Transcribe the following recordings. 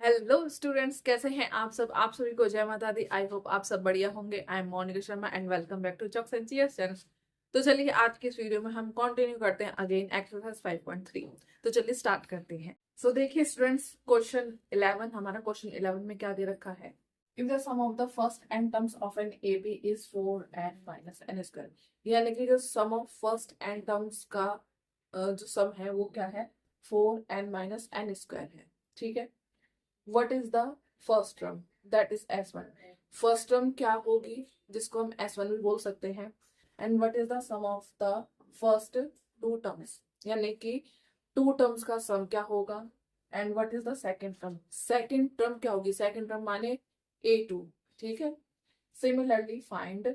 Hello students, कैसे हैं आप सब। आप सभी को जय माता दी। आई होप आप सब बढ़िया होंगे। I am Monica Sharma and welcome back to chalks and cheers channel. तो चलिए आज की इस वीडियो में हम कंटिन्यू करते हैं अगेन एक्सरसाइज 5.3। तो चलिए स्टार्ट करते हैं। सो देखिए स्टूडेंट्स, क्वेश्चन 11, हमारा क्वेश्चन 11 में क्या दे रखा है। If the sum of the first N terms of an AP is 4n minus N square, यानी कि जो sum of first N terms का जो सम है वो क्या है, 4n माइनस एन स्क्वायर है। ठीक है। What is the first term? That is S1. First term क्या होगी जिसको हम S1 भी बोल सकते हैं। And what is the sum of the first two terms? यानी कि टू टर्म्स का सम क्या होगा। And what is the second term? Second term क्या होगी, सेकेंड टर्म माने A2। ठीक है। सिमिलरली फाइंड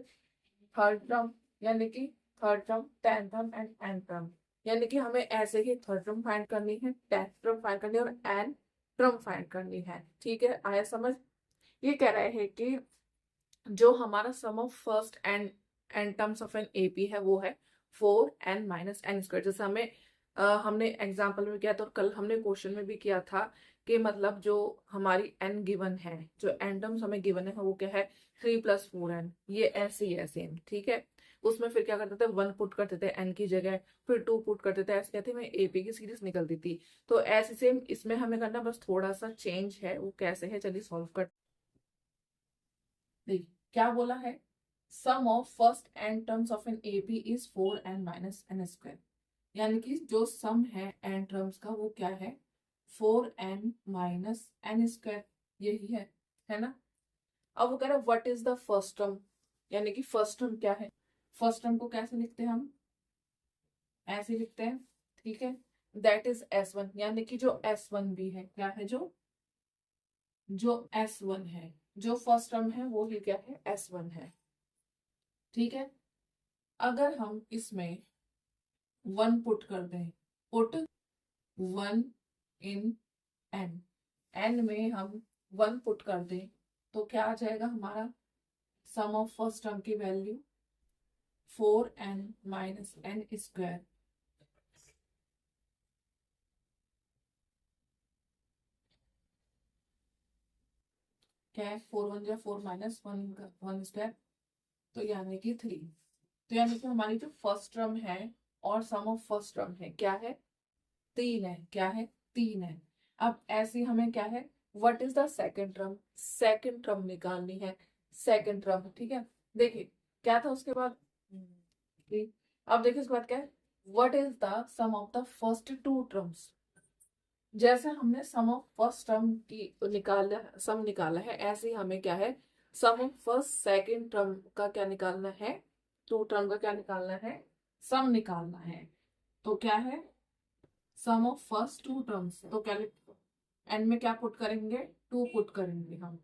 थर्ड टर्म, यानी कि third term, tenth term and N term. यानी कि हमें ऐसे ही थर्ड टर्म फाइंड करनी है, टेंथ टर्म फाइंड करनी है और एन टर्म फाइंड करनी है। ठीक है, आया समझ। ये कह रहे हैं कि जो हमारा sum of first and N terms of an AP है वो है 4n माइनस एन स्क्वायर। जैसे हमने एग्जाम्पल में किया था और कल हमने क्वेश्चन में भी किया था कि मतलब जो हमारी n गिवन है, जो n टर्म्स हमें गिवन है वो क्या है, 3+4n। ये ऐसे ही है सेम। ठीक है। उसमें फिर क्या करते थे, 1 पुट करते थे n की जगह, फिर 2 पुट करते थे, ऐसे कहते में एपी की सीरीज निकलती थी। तो ऐसे सेम इसमें हमें करना, बस थोड़ा सा चेंज है। वो कैसे है, चलिए सॉल्व कर। देखिए क्या बोला है, sum of first N terms of an AP is 4n minus N square. यानी कि जो सम है एन टर्म्स का वो क्या है, 4n माइनस एन स्क्वायर। यही है ना। अब वो कह रहा है what is the first term, यानी कि फर्स्ट टर्म क्या है। फर्स्ट टर्म को कैसे लिखते हैं हम, ऐसे लिखते हैं। ठीक है। दैट इज S1, यानी कि जो S1 भी है, क्या है, जो S1 है, जो फर्स्ट टर्म है वो ही क्या है, S1 है। ठीक है। अगर हम इसमें 1 पुट कर दें, पुट 1 इन n, n में हम 1 पुट कर दें तो क्या आ जाएगा हमारा सम ऑफ फर्स्ट टर्म की value 4n minus N square. क्या है, 4 1 जा 4 माइनस 1 स्क्वायर, तो यानी कि 3। तो यानी कि हमारी जो फर्स्ट टर्म है और सम ऑफ फर्स्ट टर्म है क्या है, 3 है। क्या है, 3 है। अब ऐसे हमें क्या है, what is the second term, second term निकालनी है। सेकेंड टर्म, ठीक है। देखिए क्या था उसके बाद, अब देखिए उसके बाद क्या है, what is the sum of the first two terms. जैसे हमने सम ऑफ फर्स्ट टर्म की सम निकाला है, ऐसे ही हमें क्या है, sum of first second term का क्या निकालना है, टू टर्म का क्या निकालना है, सम निकालना है। तो क्या है, sum of first two terms, तो क्या एंड में क्या पुट करेंगे, 2 पुट करेंगे हम।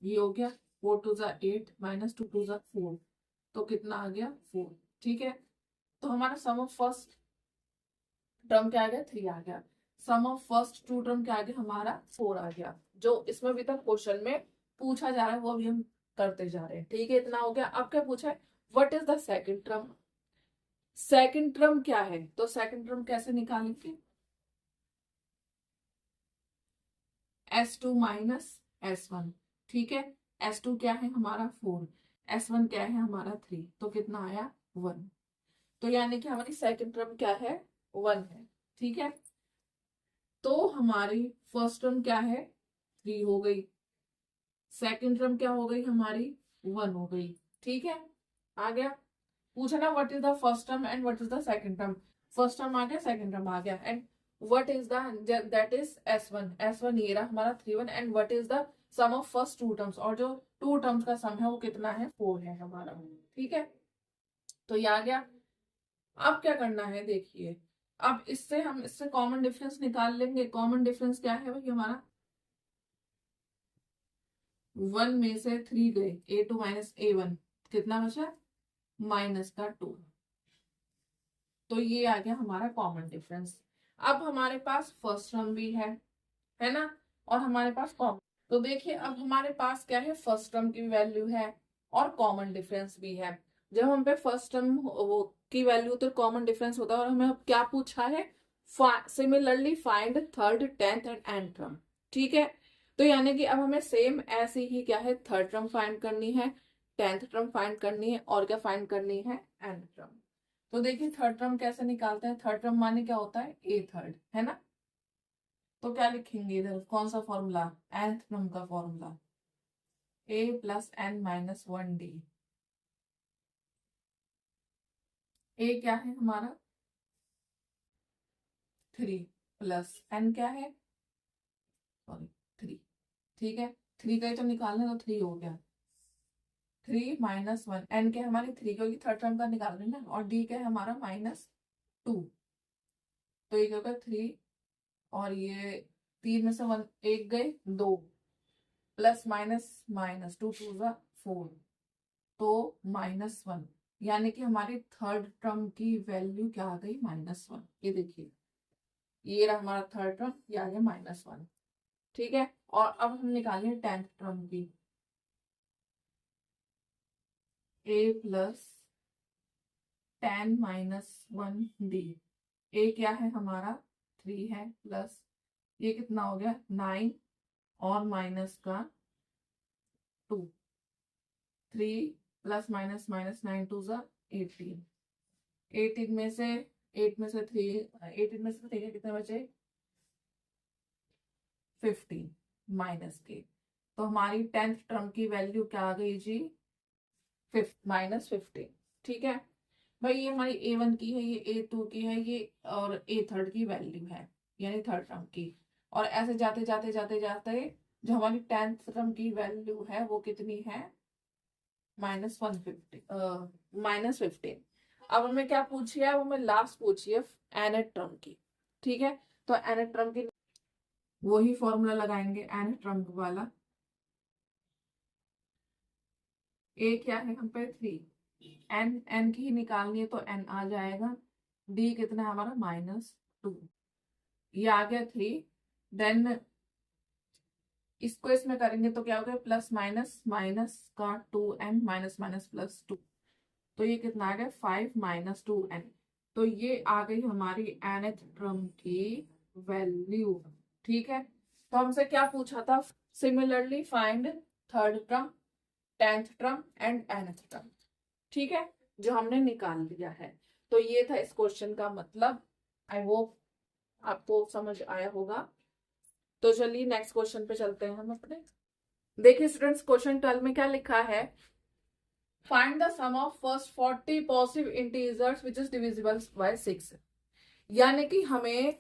ये हो गया 4 2 8 माइनस 2 2 4, तो कितना आ गया 4। ठीक है। तो हमारा सम ऑफ फर्स्ट टर्म क्या आ गया, 3 आ गया। सम ऑफ फर्स्ट टू टर्म क्या आ गया हमारा, 4 आ गया। जो इसमें अभी तक क्वेश्चन में पूछा जा रहा है वो अभी हम करते जा रहे हैं। ठीक है, इतना हो गया। अब क्या पूछा है, what is the second term. Second term क्या है, तो सेकंड टर्म कैसे निकालेंगे, S2 माइनस S1। ठीक है। S2 क्या है हमारा 4, S1 क्या है हमारा 3, तो कितना आया 1। तो यानी कि हमारी सेकंड टर्म क्या है, 1 है। ठीक है। तो हमारी फर्स्ट टर्म क्या है, 3 हो गई। सेकंड टर्म क्या हो गई हमारी, 1 हो गई। ठीक है। आ गया। पूछा ना what is the first term and what is the second term. First term आ गया, सेकंड टर्म आ गया, and what is the, that is S1। S1 ये रहा हमारा 3 1, and what is the sum of first two terms, और जो to terms का सम है वो कितना है, 4 है हमारा। ठीक है। तो ये आ गया। अब क्या करना है, देखिए अब इससे कॉमन डिफरेंस निकाल लेंगे। कॉमन डिफरेंस क्या है भाई हमारा, 1 में से 3 गए, A2 माइनस A1, कितना बचा, माइनस का 2। तो ये आ गया हमारा कॉमन डिफरेंस। अब हमारे पास फर्स्ट टर्म भी है ना, और हमारे पास कॉमन। तो देखिए अब हमारे पास क्या है, फर्स्ट टर्म की वैल्यू है और कॉमन डिफरेंस भी है। जब हम पे फर्स्ट टर्म वो की वैल्यू तो कॉमन डिफरेंस होता है, और हमें अब क्या पूछा है, similarly find third, tenth and and term. ठीक है, तो यानी कि अब हमें सेम ऐसे ही क्या है, थर्ड टर्म फाइंड करनी है, टेंथ टर्म फाइंड करनी है, और क्या फाइंड करनी है, एंड टर्म। तो देखिए थर्ड टर्म कैसे निकालते हैं। थर्ड टर्म माने क्या होता है, ए थर्ड, है ना। तो क्या लिखेंगे इधर, कौन सा फॉर्मूला, nth टर्म का formula, a plus N minus 1d। A क्या है हमारा 3 प्लस एन क्या है, सॉरी 3। ठीक है, 3 का ही तो निकालना, तो 3 हो गया, 3 माइनस 1, एन क्या है हमारी 3, क्योंकि थर्ड टर्म का निकाल रहे हैं ना, और डी क्या है हमारा -2। तो ये क्या होगा 3, और ये 3 में से 1 एक गए 2, प्लस माइनस माइनस 2 2 जा 4, तो -1, यानी कि हमारी थर्ड टर्म की वैल्यू क्या आ गई, -1। ये देखिए, ये रहा हमारा थर्ड टर्म, ये आ गया -1। ठीक है, और अब हम निकालें टेंथ टर्म की, a plus 10 minus 1d। A क्या है हमारा 3 है, प्लस ये कितना हो गया 9, और माइनस का 2, 3 प्लस माइनस माइनस 9 2 जा 18। 18 में से 8 में से 3, 18 में से 3 कितने बचे 15 माइनस के। तो हमारी टेंथ टर्म की वैल्यू क्या आ गई जी, -15। ठीक है भाई, ये हमारी A1 की है, ये A2 की है, ये और ए थर्ड की वैल्यू है, यानी थर्ड टर्म की। और ऐसे जाते जाते जाते जाते जो हमारी टेंथ टर्म की वैल्यू है वो कितनी है, -15। अब हमें क्या पूछिए, अब हमें लास्ट पूछिए एनथ टर्म की। ठीक है, तो एनथ टर्म की वही फॉर्मूला लगाएंगे एनथ टर्म वाला। ए क्या है हम पे 3, एन की ही निकालनी है, तो एन आ जाएगा, डी कितना है हमारा -2, ये आ गया 3। देन इसको इसमें करेंगे तो क्या हो गया, प्लस माइनस माइनस का 2n माइनस माइनस +2, तो ये कितना आ गया 5 - 2n। तो ये आ गई हमारी nth टर्म की वैल्यू। ठीक है, तो हमसे क्या पूछा था, similarly find third term, tenth term and nth term. ठीक है, जो हमने निकाल लिया है। तो ये था इस क्वेश्चन का मतलब। आई होप आपको समझ आया होगा। तो चलिए नेक्स्ट क्वेश्चन पे चलते हैं हम अपने। देखिए स्टूडेंट्स, क्वेश्चन 12 में क्या लिखा है, find the sum of first 40 positive integers which is divisible by 6। यानी कि हमें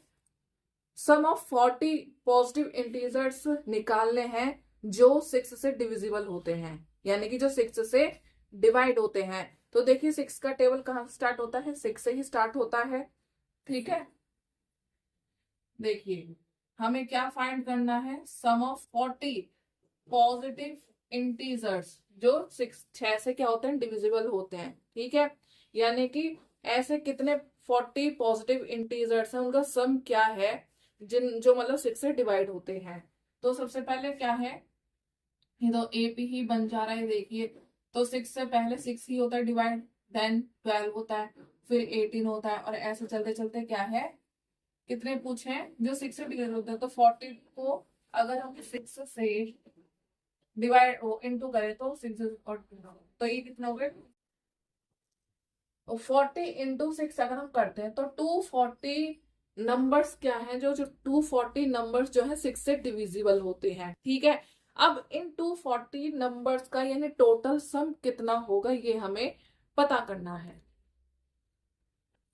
सम ऑफ 40 पॉजिटिव इंटीजर्स निकालने हैं जो 6 से डिविजिबल होते हैं, यानी कि जो 6 से डिवाइड होते हैं। तो देखिए 6 का टेबल कहां से स्टार्ट होता है, 6 से ही स्टार्ट होता है। ठीक है, देखिए हमें क्या फाइंड करना है, सम ऑफ 40 पॉजिटिव इंटीजर्स जो 6 से क्या होते हैं, डिविजिबल होते हैं। ठीक है, यानी कि ऐसे कितने 40 पॉजिटिव इंटीजर्स हैं, उनका सम क्या है जिन जो मतलब 6 से डिवाइड होते हैं। तो सबसे पहले क्या है, ये तो एपी ही बन जा रहा है। देखिए तो 6 से पहले 6 ही होता है डिवाइड, देन 12 होता है, फिर 18 होता है, और ऐसे चलते चलते क्या है, कितने पूछे हैं जो 6 से डिवाइड होते हैं। तो 40 को अगर हम 6 से डिवाइड इनटू करें तो 6 और 2, तो ये कितना हो गया, 40 इंटू 6 अगर हम करते हैं तो 240 नंबर्स क्या हैं, जो 240 नंबर्स जो है 6 से डिविजिबल होते हैं। ठीक है, अब इन 240 नंबर्स का यानी टोटल सम कितना होगा, ये हमें पता करना है।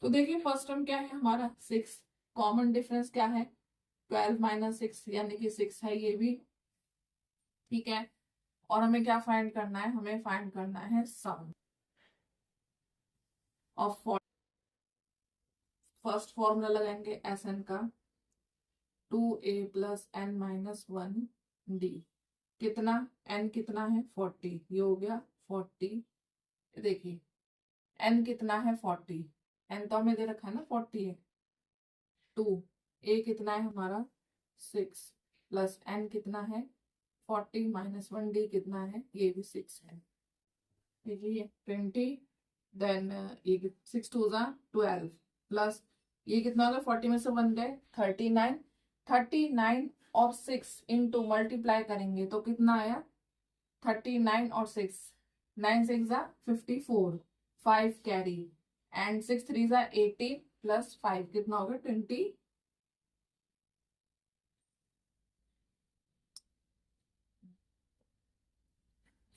तो देखिए फर्स्ट टर्म क्या है हमारा 6, कॉमन डिफरेंस क्या है 12 माइनस 6, यानी कि 6 है ये भी। ठीक है, और हमें क्या फाइंड करना है, हमें फाइंड करना है सम ऑफ। फर्स्ट फॉर्मूला लगाएंगे Sn का, 2a plus n minus 1d। कितना n कितना है 40, ये हो गया 40। देखिए n कितना है 40, n तो हमें दे रखा है ना 40 है। 2 a कितना है हमारा 6 प्लस n कितना है 40 माइनस 1d कितना है, ये भी 6 है। देखिए 20, देन ये 6 2 जा 12 प्लस ये कितना होगा, 40 में से 1 गए 39, 39 और 6 इंटू मल्टीप्लाई करेंगे तो कितना आया 39 और 6, 9 6 जा 54, 5 कैरी एंड 6 3 जा 18 प्लस 5 कितना होगा 20,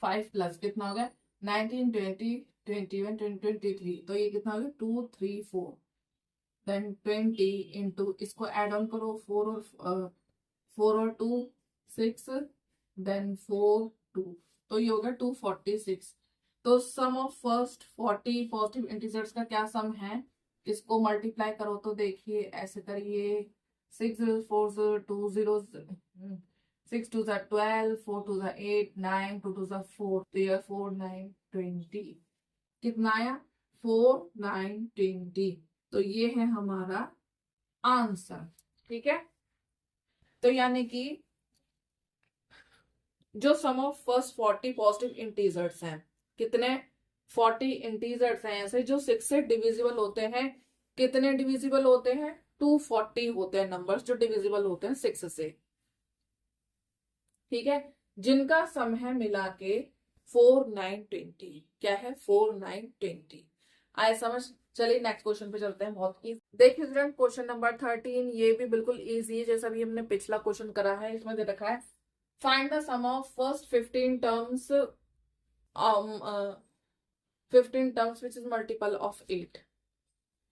5 प्लस कितना हो गया 19 20 21 23, तो ये कितना हो गया 2 3 4, देन 20 इंटू इसको एड ऑन करो 4 और 2 6, देन 4 2, तो ये होगा 246। तो सम ऑफ फर्स्ट 40 पॉजिटिव इंटीजर्स का क्या सम है, इसको मल्टीप्लाई करो तो देखिए ऐसे करिए 6 0 4 0 2 0 6 2 12, 4 2 8, 9 2 2 4, तो ये 4 9 20, कितना आया 4 9 20, तो ये है हमारा आंसर। ठीक है, तो यानी कि जो sum of first 40 positive integers हैं, कितने 40 इंटीजर्स हैं ऐसे जो 6 से डिविजिबल होते हैं, कितने डिविजिबल होते हैं 240 होते हैं नंबर्स जो डिविजिबल होते हैं 6 से। ठीक है, जिनका सम है मिला के 4 9 20, क्या है 4 9 20, आए समझ। चलिए नेक्स्ट क्वेश्चन पे चलते हैं, बहुत इजी। देखिए स्टूडेंट क्वेश्चन नंबर 13, ये भी बिल्कुल इजी है जैसा भी हमने पिछला क्वेश्चन करा है। इसमें दे रखा है find the sum of first 15 terms 15 terms which is multiple of 8,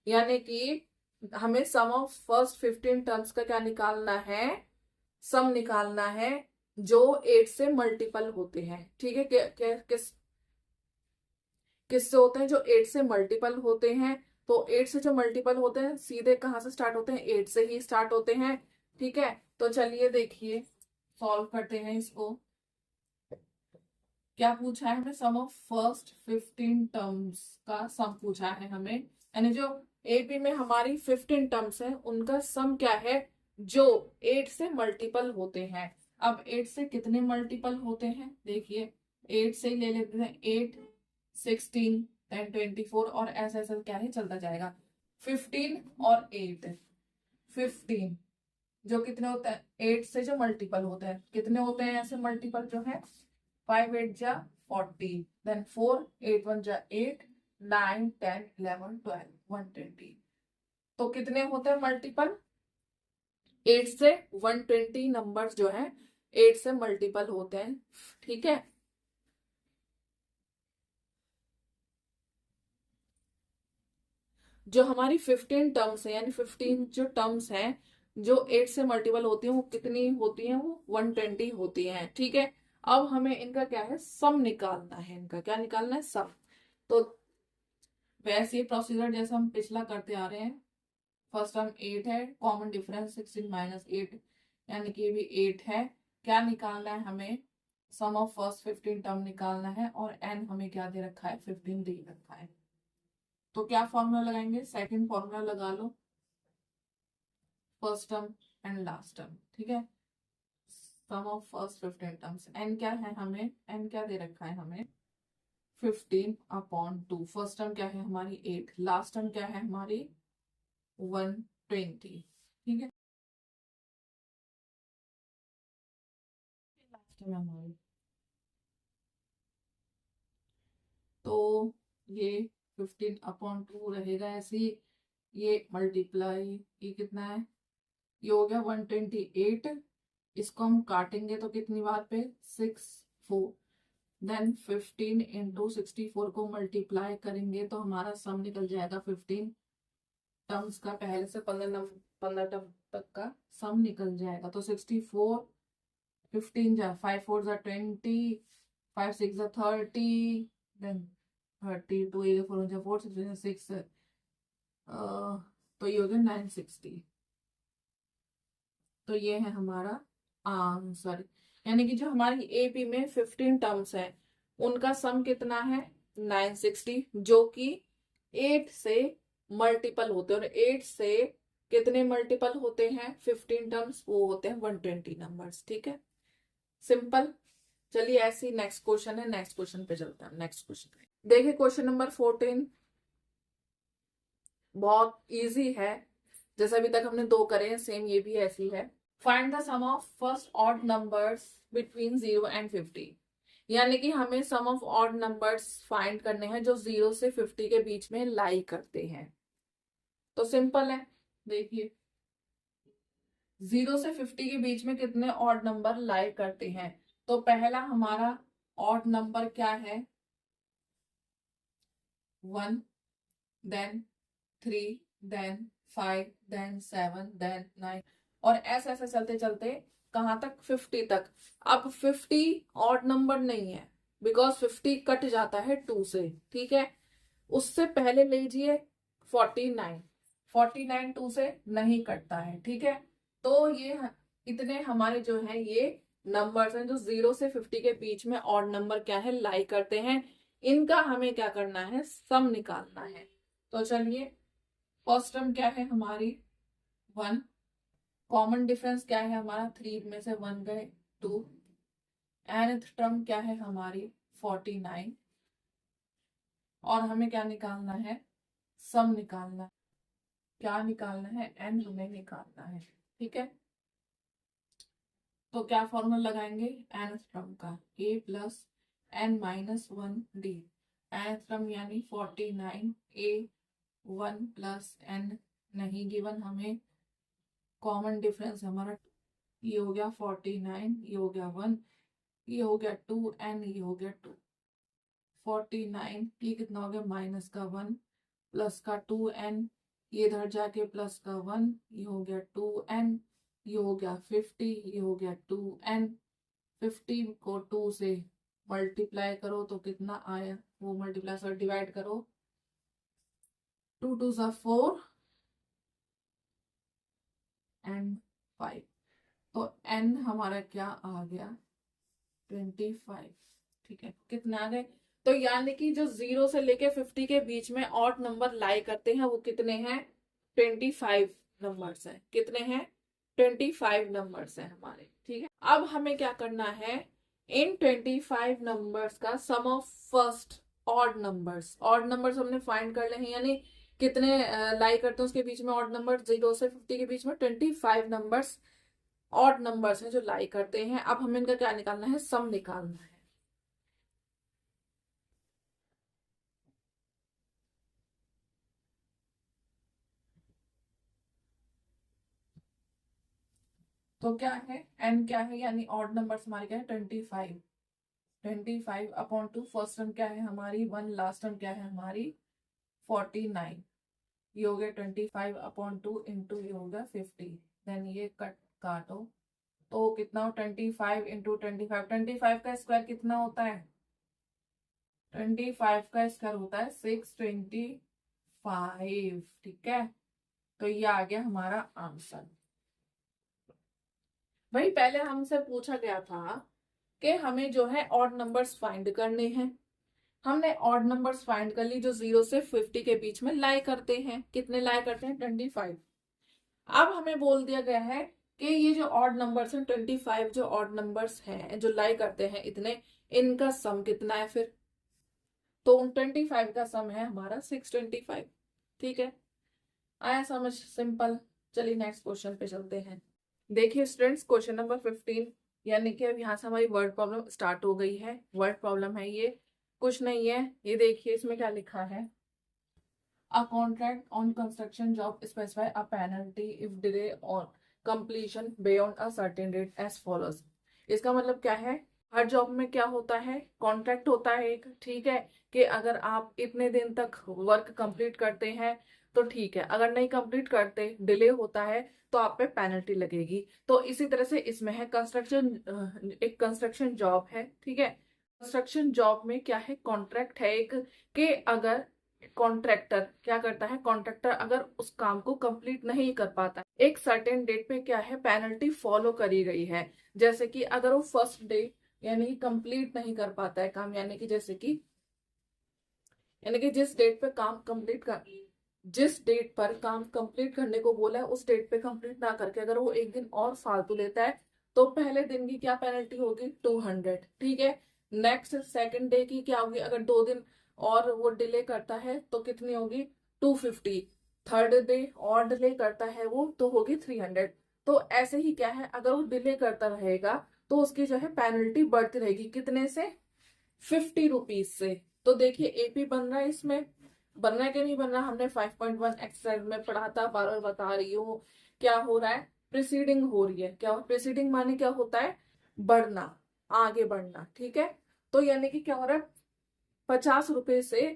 यानी कि हमें सम ऑफ फर्स्ट 15 टर्म्स का क्या निकालना है, सम निकालना है जो 8 से मल्टीपल होते हैं। ठीक है, किससे होते हैं, जो 8 से मल्टीपल होते हैं। तो 8 से जो मल्टीपल होते हैं सीधे कहां से स्टार्ट होते हैं, 8 से ही स्टार्ट होते हैं। ठीक है, तो चलिए देखिए सॉल्व करते हैं इसको। क्या पूछा है हमें, सम ऑफ फर्स्ट 15 टर्म्स का सम पूछा है हमें, यानी जो एपी में हमारी 15 टर्म्स है उनका सम क्या है जो 8 से मल्टीपल होते हैं। अब 8 से कितने मल्टीपल होते हैं, देखिए 8 से ही ले लेते हैं 8 16 10 24 और ऐसा ऐसा क्या है चलता जाएगा 15 और 8 15, जो कितने होते हैं 8 से जो मल्टीपल होते हैं, कितने होते हैं ऐसे मल्टीपल जो है 5 8 जा 40, देन 4 8 1 जा 8, 9 10 11 12 120, तो कितने होते हैं मल्टीपल 8 से 120 नंबर्स जो है 8 से मल्टीपल होते हैं। ठीक है, जो हमारी 15 टर्म्स है यानी 15 जो टर्म्स हैं जो 8 से मल्टीपल होती हैं वो कितनी होती हैं, वो 120 होती हैं। ठीक है, अब हमें इनका क्या है सम निकालना है, इनका क्या निकालना है सम। तो वैसे ही प्रोसीजर जैसा हम पिछला करते आ रहे हैं, फर्स्ट टर्म 8 है, कॉमन डिफरेंस 16 माइनस 8 यानी कि ये भी 8 है। क्या निकालना है हमें, सम ऑफ फर्स्ट 15 टर्म निकालना है और एन हमें क्या दे रखा है 15 दे रखा है। तो क्या फॉर्मूला लगाएंगे, सेकंड फॉर्मूला लगा लो, first term and last term. ठीक है, sum of first 15 terms, N क्या है हमें, एन क्या दे रखा है हमें 15/2, फर्स्ट टर्म क्या है हमारी 8, लास्ट टर्म क्या है हमारी 120। ठीक है, लास्ट टर्म हमारी, तो ये 15/2 रहेगा ऐसे ही, ये मल्टीप्लाई ये कितना है, ये हो गया 128, इसको हम काटेंगे तो कितनी बार पे 6 4, देन 15 इंटू 64 को मल्टीप्लाई करेंगे तो हमारा सम निकल जाएगा 15 टर्म्स का, पहले से 15 टर्म तक का सम निकल जाएगा। तो 64 15 जा 5 4 जा 20, 5 6 जा 30, देन 32 ये 4 जा 4 6 जा 6, तो ये हो गया 960। तो ये है हमारा आंसर, यानी कि जो हमारी एपी में 15 टर्म्स है उनका सम कितना है 960, जो कि 8 से मल्टीपल होते हैं, और 8 से कितने मल्टीपल होते हैं 15 टर्म्स, वो होते हैं 120 नंबर्स। ठीक है, सिंपल। चलिए ऐसी नेक्स्ट क्वेश्चन है, नेक्स्ट क्वेश्चन पे चलते हैं। नेक्स्ट क्वेश्चन देखिए क्वेश्चन नंबर 14, बहुत इजी है। जैसे अभी तक हमने 2 करे हैं, सेम ये भी ऐसी है। Find the sum of first odd numbers between 0 and 50। यानी कि हमें sum of odd numbers find करने हैं जो 0 से 50 के बीच में लाई करते हैं। तो सिंपल है, देखिए 0 से 50 के बीच में कितने ऑड नंबर लाई करते हैं। तो पहला हमारा ऑड नंबर क्या है, 1, देन 3, देन 5, देन 7, देन 9, और ऐसे ऐसे चलते चलते कहां तक, 50 तक। अब 50 ऑड नंबर नहीं है, बिकॉज 50 कट जाता है 2 से, ठीक है। उससे पहले लीजिए 49, 49 2 से नहीं कटता है, ठीक है। तो ये इतने हमारे जो है ये नंबर्स हैं जो 0 से 50 के बीच में ऑड नंबर क्या है, लाई करते हैं। इनका हमें क्या करना है, सम निकालना है। तो चलिए, फर्स्ट टर्म क्या है हमारी 1, कॉमन डिफरेंस क्या है हमारा, 3 में से 1 गए 2, nth टर्म क्या है हमारी 49, और हमें क्या निकालना है, सम निकालना है। क्या निकालना है, n हमें निकालना है, ठीक है। तो क्या फॉर्मूला लगाएंगे, nth टर्म का a plus n minus 1d, nth term यानी 49, a 1 प्लस n नहीं गिवन, हमें कॉमन डिफरेंस हमारा ये हो गया 49, ये हो गया 1, ये हो गया 2, n ये हो गया 2। 49 ये कितना हो गया, माइनस का 1 प्लस का 2n, ये इधर जाके प्लस का 1, ये हो गया 2n, ये हो गया 50, ये हो गया 2n। 50 को 2 से मल्टीप्लाई करो तो कितना आया, वो मल्टीप्लाई से डिवाइड करो, 2 2 सा 4 एंड 5, तो n हमारा क्या आ गया 25, ठीक है। कितने आ गए, तो यानी कि जो 0 से लेके 50 के बीच में ऑड नंबर लाई करते हैं वो कितने हैं, 25 नंबर्स हैं। कितने हैं, 25 नंबर्स हैं हमारे, ठीक है। अब हमें क्या करना है, इन 25 नंबर्स का सम ऑफ फर्स्ट ऑड नंबर्स हमने फाइंड कर ले हैं, यानी कितने लाई करते हैं उसके बीच में ऑड नंबर, 0 से 50 के बीच में 25 नंबर्स ऑड नंबर्स हैं जो लाई करते हैं। अब हमें इनका क्या निकालना है, सम निकालना है। तो क्या है, n क्या है, यानी ऑड नंबर्स हमारे क्या है 25, 25 अपॉन 2, फर्स्ट टर्म क्या है हमारी 1, लास्ट टर्म क्या है हमारी 49, ये हो गया 25 अपॉन 2 इंटू ये हो गया 50, देन ये काटो तो कितना हो 25 इंटू 25, 25 का स्क्वायर कितना होता है, 25 का स्क्वायर होता है 625, ठीक है। तो ये आ गया हमारा आंसर। भाई पहले हमसे पूछा गया था कि हमें जो है ऑड नंबर्स फाइंड करने हैं, हमने ऑड नंबर्स फाइंड कर ली जो 0 से 50 के बीच में लाई करते हैं। कितने लाई करते हैं, 25। अब हमें बोल दिया गया है कि ये जो ऑड नंबर्स हैं 25 जो ऑड नंबर्स हैं जो लाई करते हैं इतने, इनका सम कितना है फिर, तो 25 का सम है हमारा 625, ठीक है। आया समझ, सिंपल। चलिए नेक्स्ट क्वेश्चन पे चलते हैं। देखिए स्टूडेंट्स, क्वेश्चन नंबर 15, यानी कि अब यहाँ से हमारी वर्ड प्रॉब्लम स्टार्ट हो गई है। वर्ड प्रॉब्लम है ये, कुछ नहीं है। ये देखिए इसमें क्या लिखा है, a contract on construction job specify a penalty if delay on completion beyond a certain date as follows. इसका मतलब क्या है, हर जॉब में क्या होता है, कॉन्ट्रैक्ट होता है एक, ठीक है, कि अगर आप इतने दिन तक वर्क कंप्लीट करते हैं तो ठीक है, अगर नहीं कंप्लीट करते, डिले होता है तो आप पे पेनल्टी लगेगी। तो इसी तरह से इसमें है कंस्ट्रक्शन, एक कंस्ट्रक्शन जॉब है, ठीक है। कंस्ट्रक्शन जॉब में क्या है, कॉन्ट्रैक्ट है एक, कि अगर कॉन्ट्रैक्टर क्या करता है, कॉन्ट्रैक्टर अगर उस काम को कंप्लीट नहीं कर पाता, एक सर्टेन डेट पे क्या है पेनल्टी फॉलो करी गई है। जैसे कि अगर वो फर्स्ट डे यानी कंप्लीट नहीं कर पाता है काम, यानी कि जैसे कि यानी कि जिस डेट पर काम कंप्लीट करने को बोला है उस डेट पे कंप्लीट ना करके अगर वो एक दिन और फालतू लेता है तो पहले दिन की क्या पेनल्टी होगी, 200, ठीक है। नेक्स्ट सेकंड डे की क्या होगी, अगर 2 दिन और वो डिले करता है तो कितनी होगी, 250। थर्ड डे और डिले करता है वो तो होगी 300। तो ऐसे ही क्या है, अगर वो डिले करता रहेगा तो उसकी जो है पेनल्टी बढ़ती रहेगी, कितने से, 50 रुपीज से। तो देखिए एपी बन रहा है, इसमें बन रहा है कि नहीं बन रहा, हमने 5.1 एक्सरसाइज में पढ़ा था, बार बार बता रही हूँ। क्या हो रहा है, प्रिसीडिंग हो रही है। क्या प्रिसीडिंग माने क्या होता है, बढ़ना, आगे बढ़ना, ठीक है। तो यानी कि क्या हो रहा है, 50 रुपए से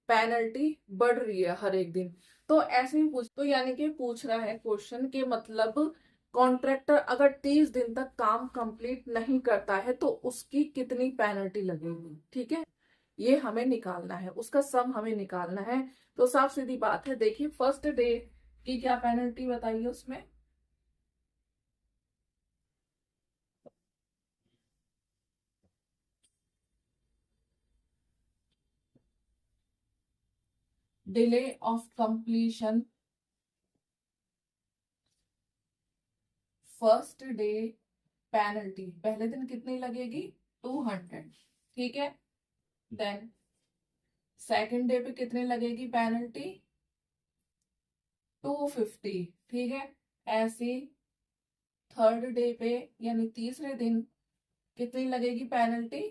पेनल्टी बढ़ रही है हर एक दिन। तो ऐसे ही पूछ, तो यानी कि पूछ रहा है क्वेश्चन के मतलब कॉन्ट्रैक्टर अगर 30 दिन तक काम कंप्लीट नहीं करता है तो उसकी कितनी पेनल्टी लगेगी, ठीक है। ये हमें निकालना है, उसका सम हमें निकालना है। तो साफ सीधी बात है, देखिए फर्स्ट डे की क्या पेनल्टी बताइए उसमें, delay of completion first day penalty पहले दिन कितनी लगेगी, 200, ठीक है। देन सेकंड डे पे कितनी लगेगी पेनल्टी, 250, ठीक है। ऐसे थर्ड डे पे यानी तीसरे दिन कितनी लगेगी पेनल्टी,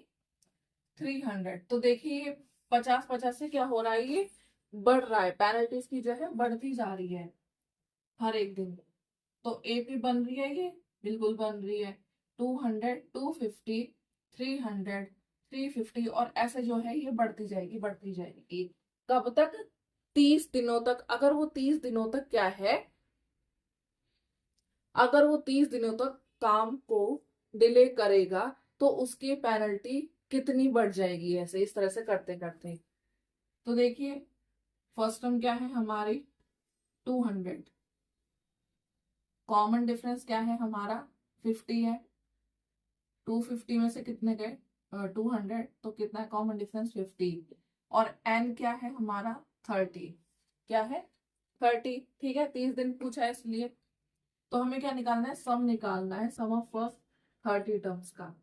300। तो देखिए 50-50 से क्या हो रहा है, ये बढ़ रहा है, पेनल्टीज की जो है बढ़ती जा रही है हर एक दिन। तो एपी बन रही है, ये बिल्कुल बन रही है, 200, 250, 300, 350, और ऐसे जो है ये बढ़ती जाएगी बढ़ती जाएगी। कब तक, 30 दिनों तक। अगर वो 30 दिनों तक क्या है, अगर वो 30 दिनों तक काम को डिले करेगा तो उसकी पेनल्टी कितनी बढ़ जाएगी, ऐसे इस तरह से करते करते। तो देखिए फर्स्ट टर्म क्या है हमारी, 200, कॉमन डिफरेंस क्या है हमारा, 50 है। 250 में से कितने गए, 200, तो कितना कॉमन डिफरेंस, 50। और एन क्या है हमारा, 30, क्या है, 30, ठीक है। 30 दिन पूछा है इसलिए। तो हमें क्या निकालना है, सम निकालना है, सम ऑफ फर्स्ट 30 टर्म्स का।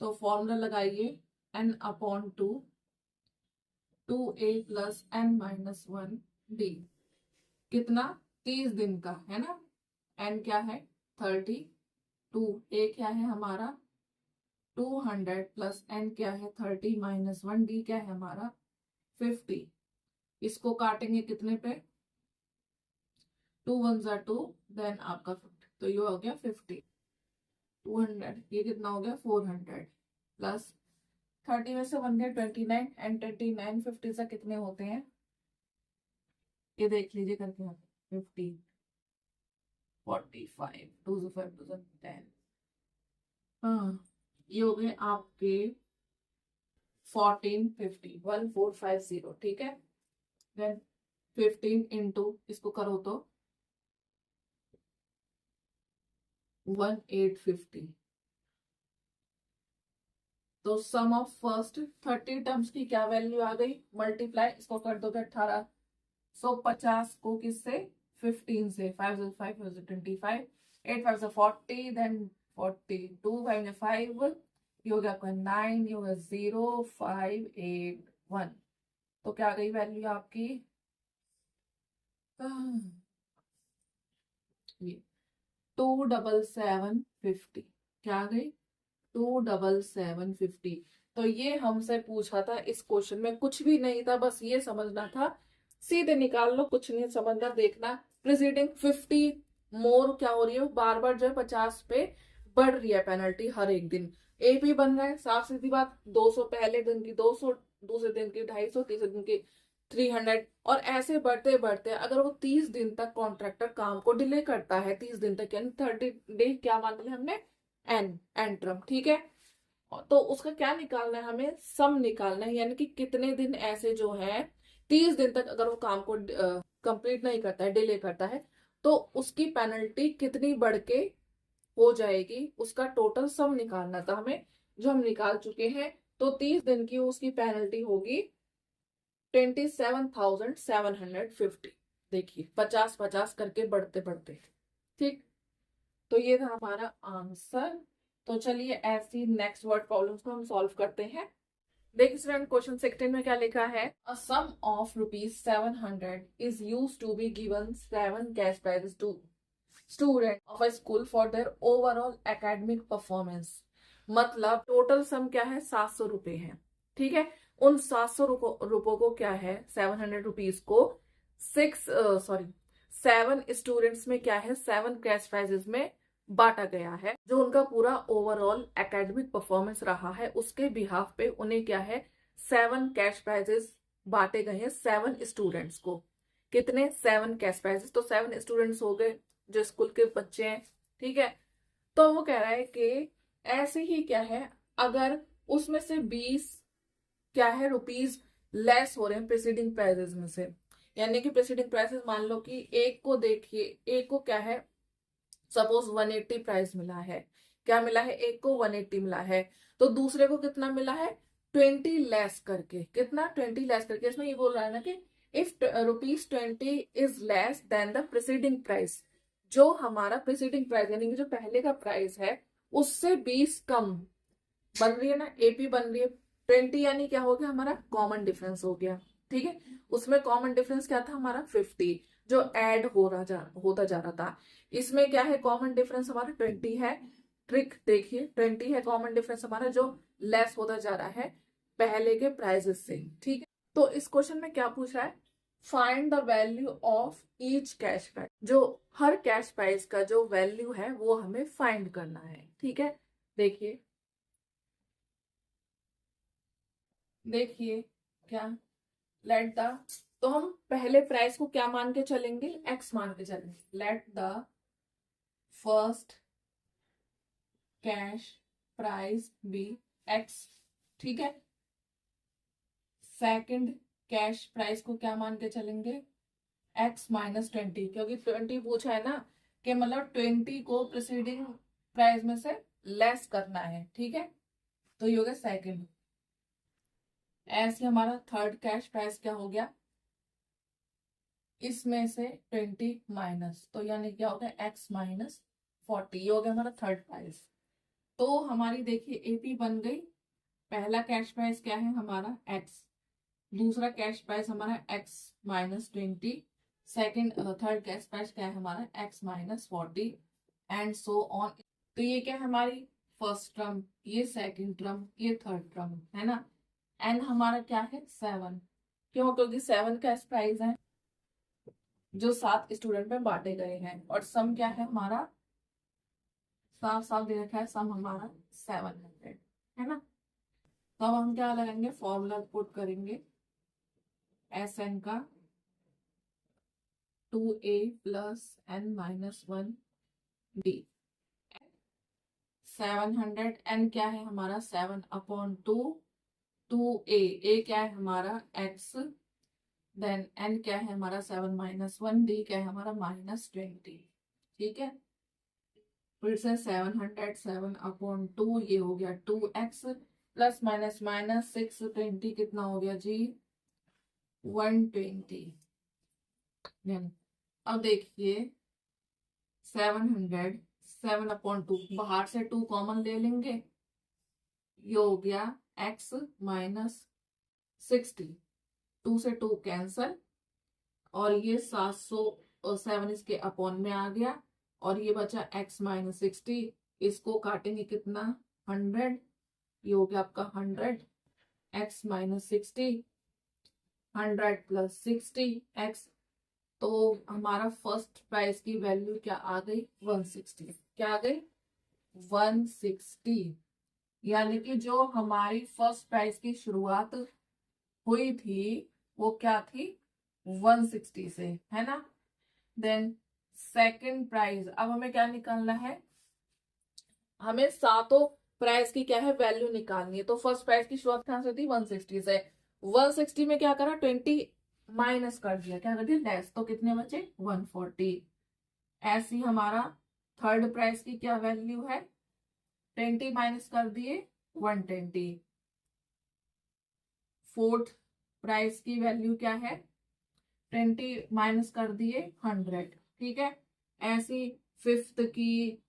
तो फॉर्मूला लगाइए, n upon 2, 2a plus n minus 1d, कितना, 30 दिन का है ना। n क्या है, 30, 2 a क्या है हमारा 200 प्लस n क्या है 30 माइनस 1d क्या है हमारा 50। इसको काटेंगे कितने पे, 2 1 जा 2, देन आपका 50, तो ये हो गया 50, 200, ये कितना हो गया 400, प्लस 30 में से 1 गया 29, एंड 29 50 से कितने होते हैं, ये देख लीजिए करके, 50, 45, 2 से 5 2 से 10, हाँ ये हो गए आपके 1450, 1450, ठीक है। देन 15 इंटू इसको करो तो 1850। तो सम ऑफ फर्स्ट 30 टर्म्स की क्या वैल्यू आ गई, मल्टीप्लाई इसको कर दोगे 1850 को किससे, 15 से, 5 5 25, 8 5 40, देन 42, 5 5, ये हो गया आपका 9, ये हो गया 0581। तो क्या आ गई वैल्यू आपकी, ये 27750, क्या आ गई, 27750। तो ये हमसे पूछा था, इस क्वेश्चन में कुछ भी नहीं था, बस ये समझना था, सीधे निकाल लो, कुछ नहीं समझना। देखना प्रीसीडिंग 50 मोर क्या हो रही है, बार बार जो है 50 पे बढ़ रही है पेनल्टी हर एक दिन। एपी बन रहा है, साफ सीधी बात, 200 पहले दिन की, 200 दूसरे दिन की, 250 तीसरे दिन की, 300, और ऐसे बढ़ते बढ़ते अगर वो 30 दिन तक कॉन्ट्रैक्टर काम को डिले करता है, 30 दिन तक यानी 30 डे क्या मान लिया हमने, एन एंट्रम, ठीक है। तो उसका क्या निकालना है, हमें सम निकालना है, यानी कि कितने दिन ऐसे जो है 30 दिन तक अगर वो काम को कंप्लीट नहीं करता है, डिले करता है, तो उसकी पेनल्टी कितनी बढ़ के हो जाएगी, उसका टोटल सम निकालना था हमें, जो हम निकाल चुके हैं। तो 30 दिन की उसकी पेनल्टी होगी 27,750। देखिए 50-50 करके बढ़ते बढ़ते, ठीक। तो ये था हमारा आंसर। तो चलिए ऐसी नेक्स्ट वर्ड प्रॉब्लम्स को हम सॉल्व करते हैं। देखिए स्टूडेंट, क्वेश्चन 16 में क्या लिखा है, a sum of ₹700 is used to be given 7 cash prizes to student of a school for their overall academic performance. मतलब टोटल सम क्या है, 700 रुपए है। ठीक है, उन 700 रुपयों को क्या है, 700 रुपीज को 7 स्टूडेंट्स में क्या है, 7 कैश प्राइजेस में बांटा गया है। जो उनका पूरा ओवरऑल एकेडमिक परफॉर्मेंस रहा है उसके बिहाफ पे उन्हें क्या है, 7 कैश प्राइजेस बांटे गए हैं 7 स्टूडेंट्स को। कितने, 7 कैश प्राइजेस। तो 7 स्टूडेंट्स हो गए जो स्कूल के बच्चे हैं। ठीक है, तो वो कह रहा है कि ऐसे ही क्या है, अगर उसमें से 20 क्या है रुपीज लेस हो रहे हैं प्रेसिडिंग प्राइजेस में से, यानी कि प्रेसिडिंग प्राइसेस मान लो कि एक को देखिए, एक को क्या है, सपोज 180 प्राइस मिला है। क्या मिला है, एक को 180 मिला है, तो दूसरे को कितना मिला है, 20 लेस करके। कितना, 20 लेस करके। इसमें ये बोल रहा है ना कि if ₹20 is less than the presiding price, जो हमारा प्रेसिडिंग प्राइस यानी कि जो पहले का प्राइस है उससे 20 कम बन रही है ना, एपी बन रही है। 20 यानी क्या हो गया, हमारा कॉमन डिफरेंस हो गया। ठीक है, उसमें कॉमन डिफरेंस क्या था हमारा, 50, जो ऐड होता जा रहा था। इसमें क्या है, कॉमन डिफरेंस हमारा 20 है। ट्रिक देखिए, 20 है कॉमन डिफरेंस हमारा, जो लेस होता जा रहा है पहले के प्राइजेस से। ठीक है, तो इस क्वेश्चन में क्या पूछ रहा है, find the value of each cash price. जो हर कैश प्राइस का जो वैल्यू है वो हमें फाइंड करना है। ठीक है, देखिए देखिए क्या, लेट द, तो हम पहले प्राइस को क्या मान के चलेंगे, एक्स मान के चलेंगे। Let the first cash price be X. ठीक है, सेकंड कैश प्राइस को क्या मान के चलेंगे, x-20, क्योंकि 20 पूछा है ना, कि मतलब 20 को प्रीसीडिंग प्राइस में से लेस करना है। ठीक है, तो ये हो गया सेकंड। ऐसे हमारा थर्ड कैश प्राइस क्या हो गया, इसमें से 20 माइनस, तो यानी क्या हो गया, x-40, ये हो गया हमारा थर्ड प्राइस। तो हमारी देखिए एपी बन गई। पहला कैश प्राइस क्या है हमारा, x, दूसरा कैश प्राइस हमारा x-20, second third cash price क्या है हमारा, x-40, एंड सो ऑन। तो ये क्या है हमारी फर्स्ट टर्म, ये सेकंड टर्म, ये थर्ड टर्म है ना। एंड हमारा क्या है 7, क्यों, क्योंकि 7 कैश प्राइस है जो 7 स्टूडेंट में बांटे गए हैं। और सम क्या है हमारा, साफ साफ दे रखा है, सम हमारा 700 है ना। तो अब हम क्या लगाएंगे, फॉर्मूला पुट करेंगे, एस एन का 2a प्लस n-1d। 700, n क्या है हमारा 7/2, 2a क्या है हमारा x, देन n क्या है हमारा 7-1, d क्या है हमारा -20। ठीक है, फिर से 700 7/2, ये हो गया 2x, प्लस माइनस माइनस 620 कितना हो गया जी, 120। अब देखिए 700 7/2, बाहर से 2 कॉमन ले लेंगे, ये हो गया x-60, 2 से 2 कैंसल, और ये 707 इसके अपॉन में आ गया, और ये बचा x-60, इसको काटेंगे कितना, 100, ये हो गया आपका 100, x-60, 100 प्लस 60 x। तो हमारा फर्स्ट प्राइस की वैल्यू क्या आ गई, 160। क्या आ गई, 160। यानी कि जो हमारी फर्स्ट प्राइस की शुरुआत हुई थी वो क्या थी, 160 से, है ना। देन सेकंड प्राइस, अब हमें क्या निकालना है, हमें सातों प्राइस की क्या है वैल्यू निकालनी है। तो फर्स्ट प्राइस की शुरुआत कहां से थी, 160 से। 160 में क्या करा, 20 माइनस कर दिया, क्या कर दिया, लेस, तो कितने बचे, 140। ऐसी हमारा थर्ड प्राइस की क्या वैल्यू है, 20 माइनस कर दिए, 120। फोर्थ प्राइस की वैल्यू क्या है, 20 माइनस कर दिए, 100। ठीक है, ऐसी फिफ्थ की,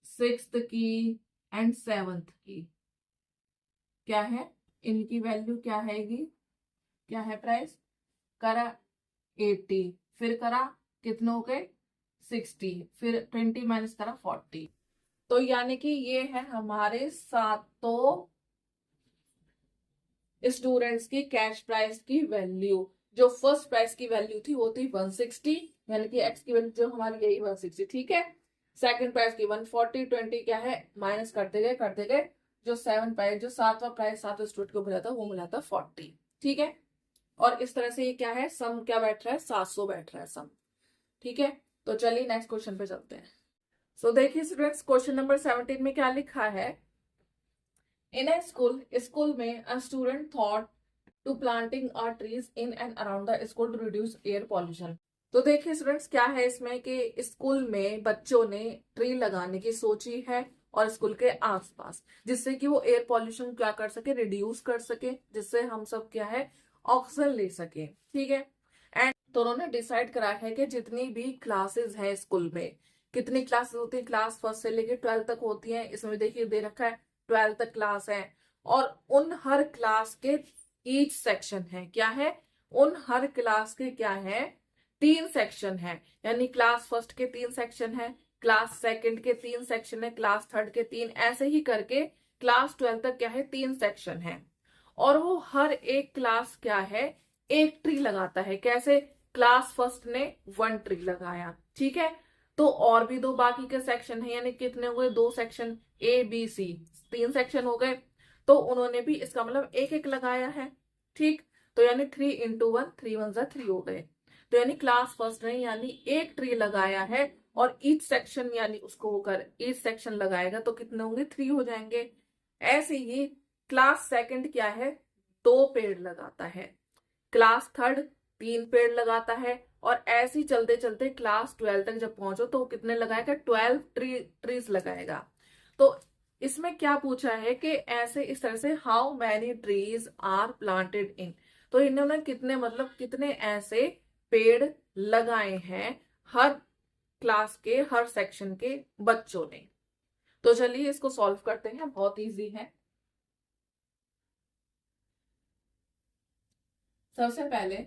सिक्स्थ की एंड सेवंथ की क्या है, इनकी वैल्यू क्या हैगी, क्या है प्राइस, करा 80, फिर करा कितने हो गए 60, फिर 20 माइनस करा 40। तो यानी कि ये है हमारे सातों स्टूडेंट्स की कैश प्राइस की वैल्यू। जो फर्स्ट प्राइस की वैल्यू थी वो थी 160, यानी कि एक्स की वैल्यू जो हमारी यही 160, ठीक है। सेकंड प्राइस की 140, 20 क्या है माइनस करते गए जो सेवन प्राइस, जो सातवां प्राइस सातों स्टूडेंट को मिला था वो मिला था 40, ठीक है। और इस तरह से ये क्या है, सम क्या बैठ रहा है, 700 बैठ रहा है सम, ठीक है। तो चलिए नेक्स्ट क्वेश्चन पे चलते हैं। सो देखिए स्टूडेंट्स, क्वेश्चन नंबर 17 में क्या लिखा है, इन ए स्कूल में a student thought to planting a trees in and around the school to reduce air pollution। तो देखिए स्टूडेंट्स क्या है इसमें कि स्कूल में बच्चों ने ट्री लगाने की सोची है और स्कूल के आसपास, जिससे कि वो एयर पॉल्यूशन क्या कर सके, रिड्यूस कर सके, जिससे हम सब क्या है ऑक्सीजन ले सके, ठीक है। एंड तो उन्होंने डिसाइड करा है कि जितनी भी क्लासेस हैं स्कूल में, कितनी क्लासेस होती है, क्लास फर्स्ट से लेके 12 तक होती है, इसमें देखिए दे रखा है 12 तक क्लास है। और उन हर क्लास के ईच सेक्शन है, क्या है, उन हर क्लास के क्या है 3 सेक्शन है, यानी क्लास फर्स्ट के 3 सेक्शन है, क्लास सेकंड के 3 सेक्शन है, क्लास थर्ड के 3, ऐसे ही करके क्लास 12 तक क्या है 3 सेक्शन है। और वो हर एक क्लास क्या है एक ट्री लगाता है, कैसे, क्लास फर्स्ट ने 1 ट्री लगाया, ठीक है। तो और भी 2 बाकी के सेक्शन है, यानी कितने हुए 2 section, A B C 3 section हो गए। तो उन्होंने भी इसका मतलब एक एक लगाया है, ठीक। तो यानी 3 इंटू 1, 3 1 3 हो गए। तो यानी क्लास फर्स्ट ने यानी एक ट्री लगाया है, और ईच सेक्शन यानी उसको होकर ईच सेक्शन लगाएगा तो कितने होंगे 3 हो जाएंगे। ऐसे ही क्लास सेकंड क्या है 2 पेड़ लगाता है, क्लास थर्ड 3 पेड़ लगाता है, और ऐसे ही चलते चलते क्लास 12 तक जब पहुंचो तो कितने लगाएगा 12 ट्रीज लगाएगा। तो इसमें क्या पूछा है कि ऐसे इस तरह से how many trees are planted in, तो इन्होंने कितने मतलब कितने ऐसे पेड़ लगाए हैं हर क्लास के हर सेक्शन के बच्चों ने। तो चलिए इसको सॉल्व करते हैं, बहुत इजी है। सबसे पहले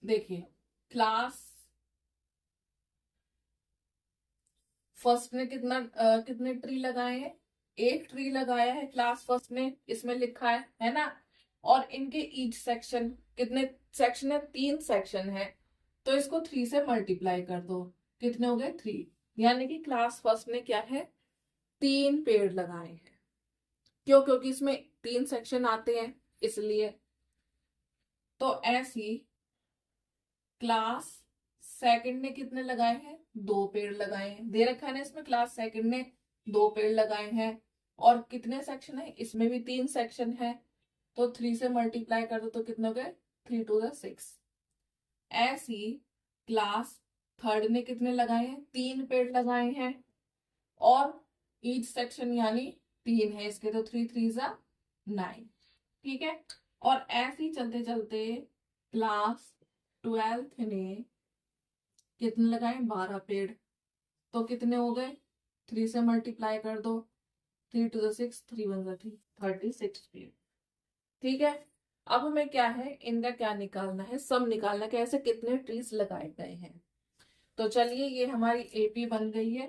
देखिए क्लास फर्स्ट ने कितने ट्री लगाए हैं, एक ट्री लगाया है क्लास फर्स्ट ने, इसमें लिखा है ना। और इनके ईच सेक्शन कितने सेक्शन है, 3 सेक्शन है, तो इसको 3 से मल्टीप्लाई कर दो, कितने हो गए 3, यानी कि क्लास फर्स्ट ने क्या है 3 पेड़ लगाए हैं। क्यों, क्योंकि इसमें 3 सेक्शन आते हैं इसलिए। तो ऐसी क्लास सेकंड ने कितने लगाए हैं 2 पेड़ लगाए हैं, दे रखा है ना इसमें, क्लास सेकंड ने 2 पेड़ लगाए हैं। और कितने सेक्शन है, इसमें भी 3 सेक्शन है, तो 3 से मल्टीप्लाई कर दो तो कितने हो गए 3 2 6। ऐसी क्लास थर्ड ने कितने लगाए हैं 3 पेड़ लगाए हैं, और ईच सेक्शन यानी 3 है इसके, तो 3 3 9, ठीक है। और ऐसे ही चलते चलते क्लास 12 ने कितने लगाए 12 पेड़, तो कितने हो गए 3 से मल्टीप्लाई कर दो, 3 2 6, 3 1 3, 36 पेड़, ठीक है। अब हमें क्या है इनका क्या निकालना है, सम निकालना है, कैसे कितने ट्रीज लगाए गए हैं। तो चलिए ये हमारी एपी बन गई है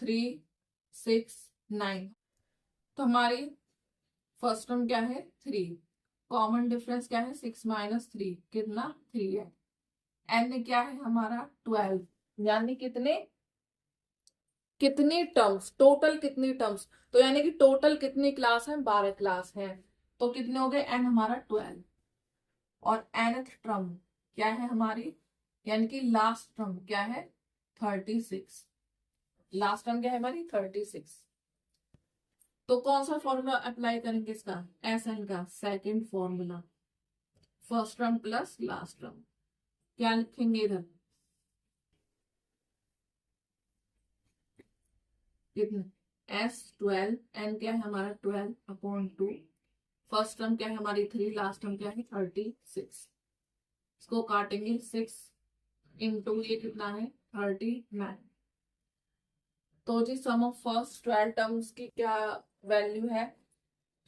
3 6 9। तो हमारी फर्स्ट टर्म क्या है 3, कॉमन डिफरेंस क्या है 6 माइनस 3, कितना 3 है। एन क्या है हमारा 12, यानी कितने कितनी टर्म्स, टोटल कितनी टर्म्स, तो यानी कि टोटल कितनी क्लास है 12 क्लास है, तो कितने हो गए एन हमारा 12। और एनथ टर्म क्या है हमारी, यानी कि लास्ट टर्म क्या है 36, लास्ट टर्म क्या है हमारी 36। तो कौन सा फॉर्मूला अप्लाई करेंगे इसका, एस एन का second formula, first term plus last term, क्या लिखेंगे इधर कितने S12, एन क्या है हमारा 12/2, फर्स्ट टर्म क्या है हमारी 3, लास्ट टर्म क्या है 36। इसको काटेंगे 6 इंटू ये कितना है 39। तो जी सम ऑफ फर्स्ट 12 टर्म्स की क्या वैल्यू है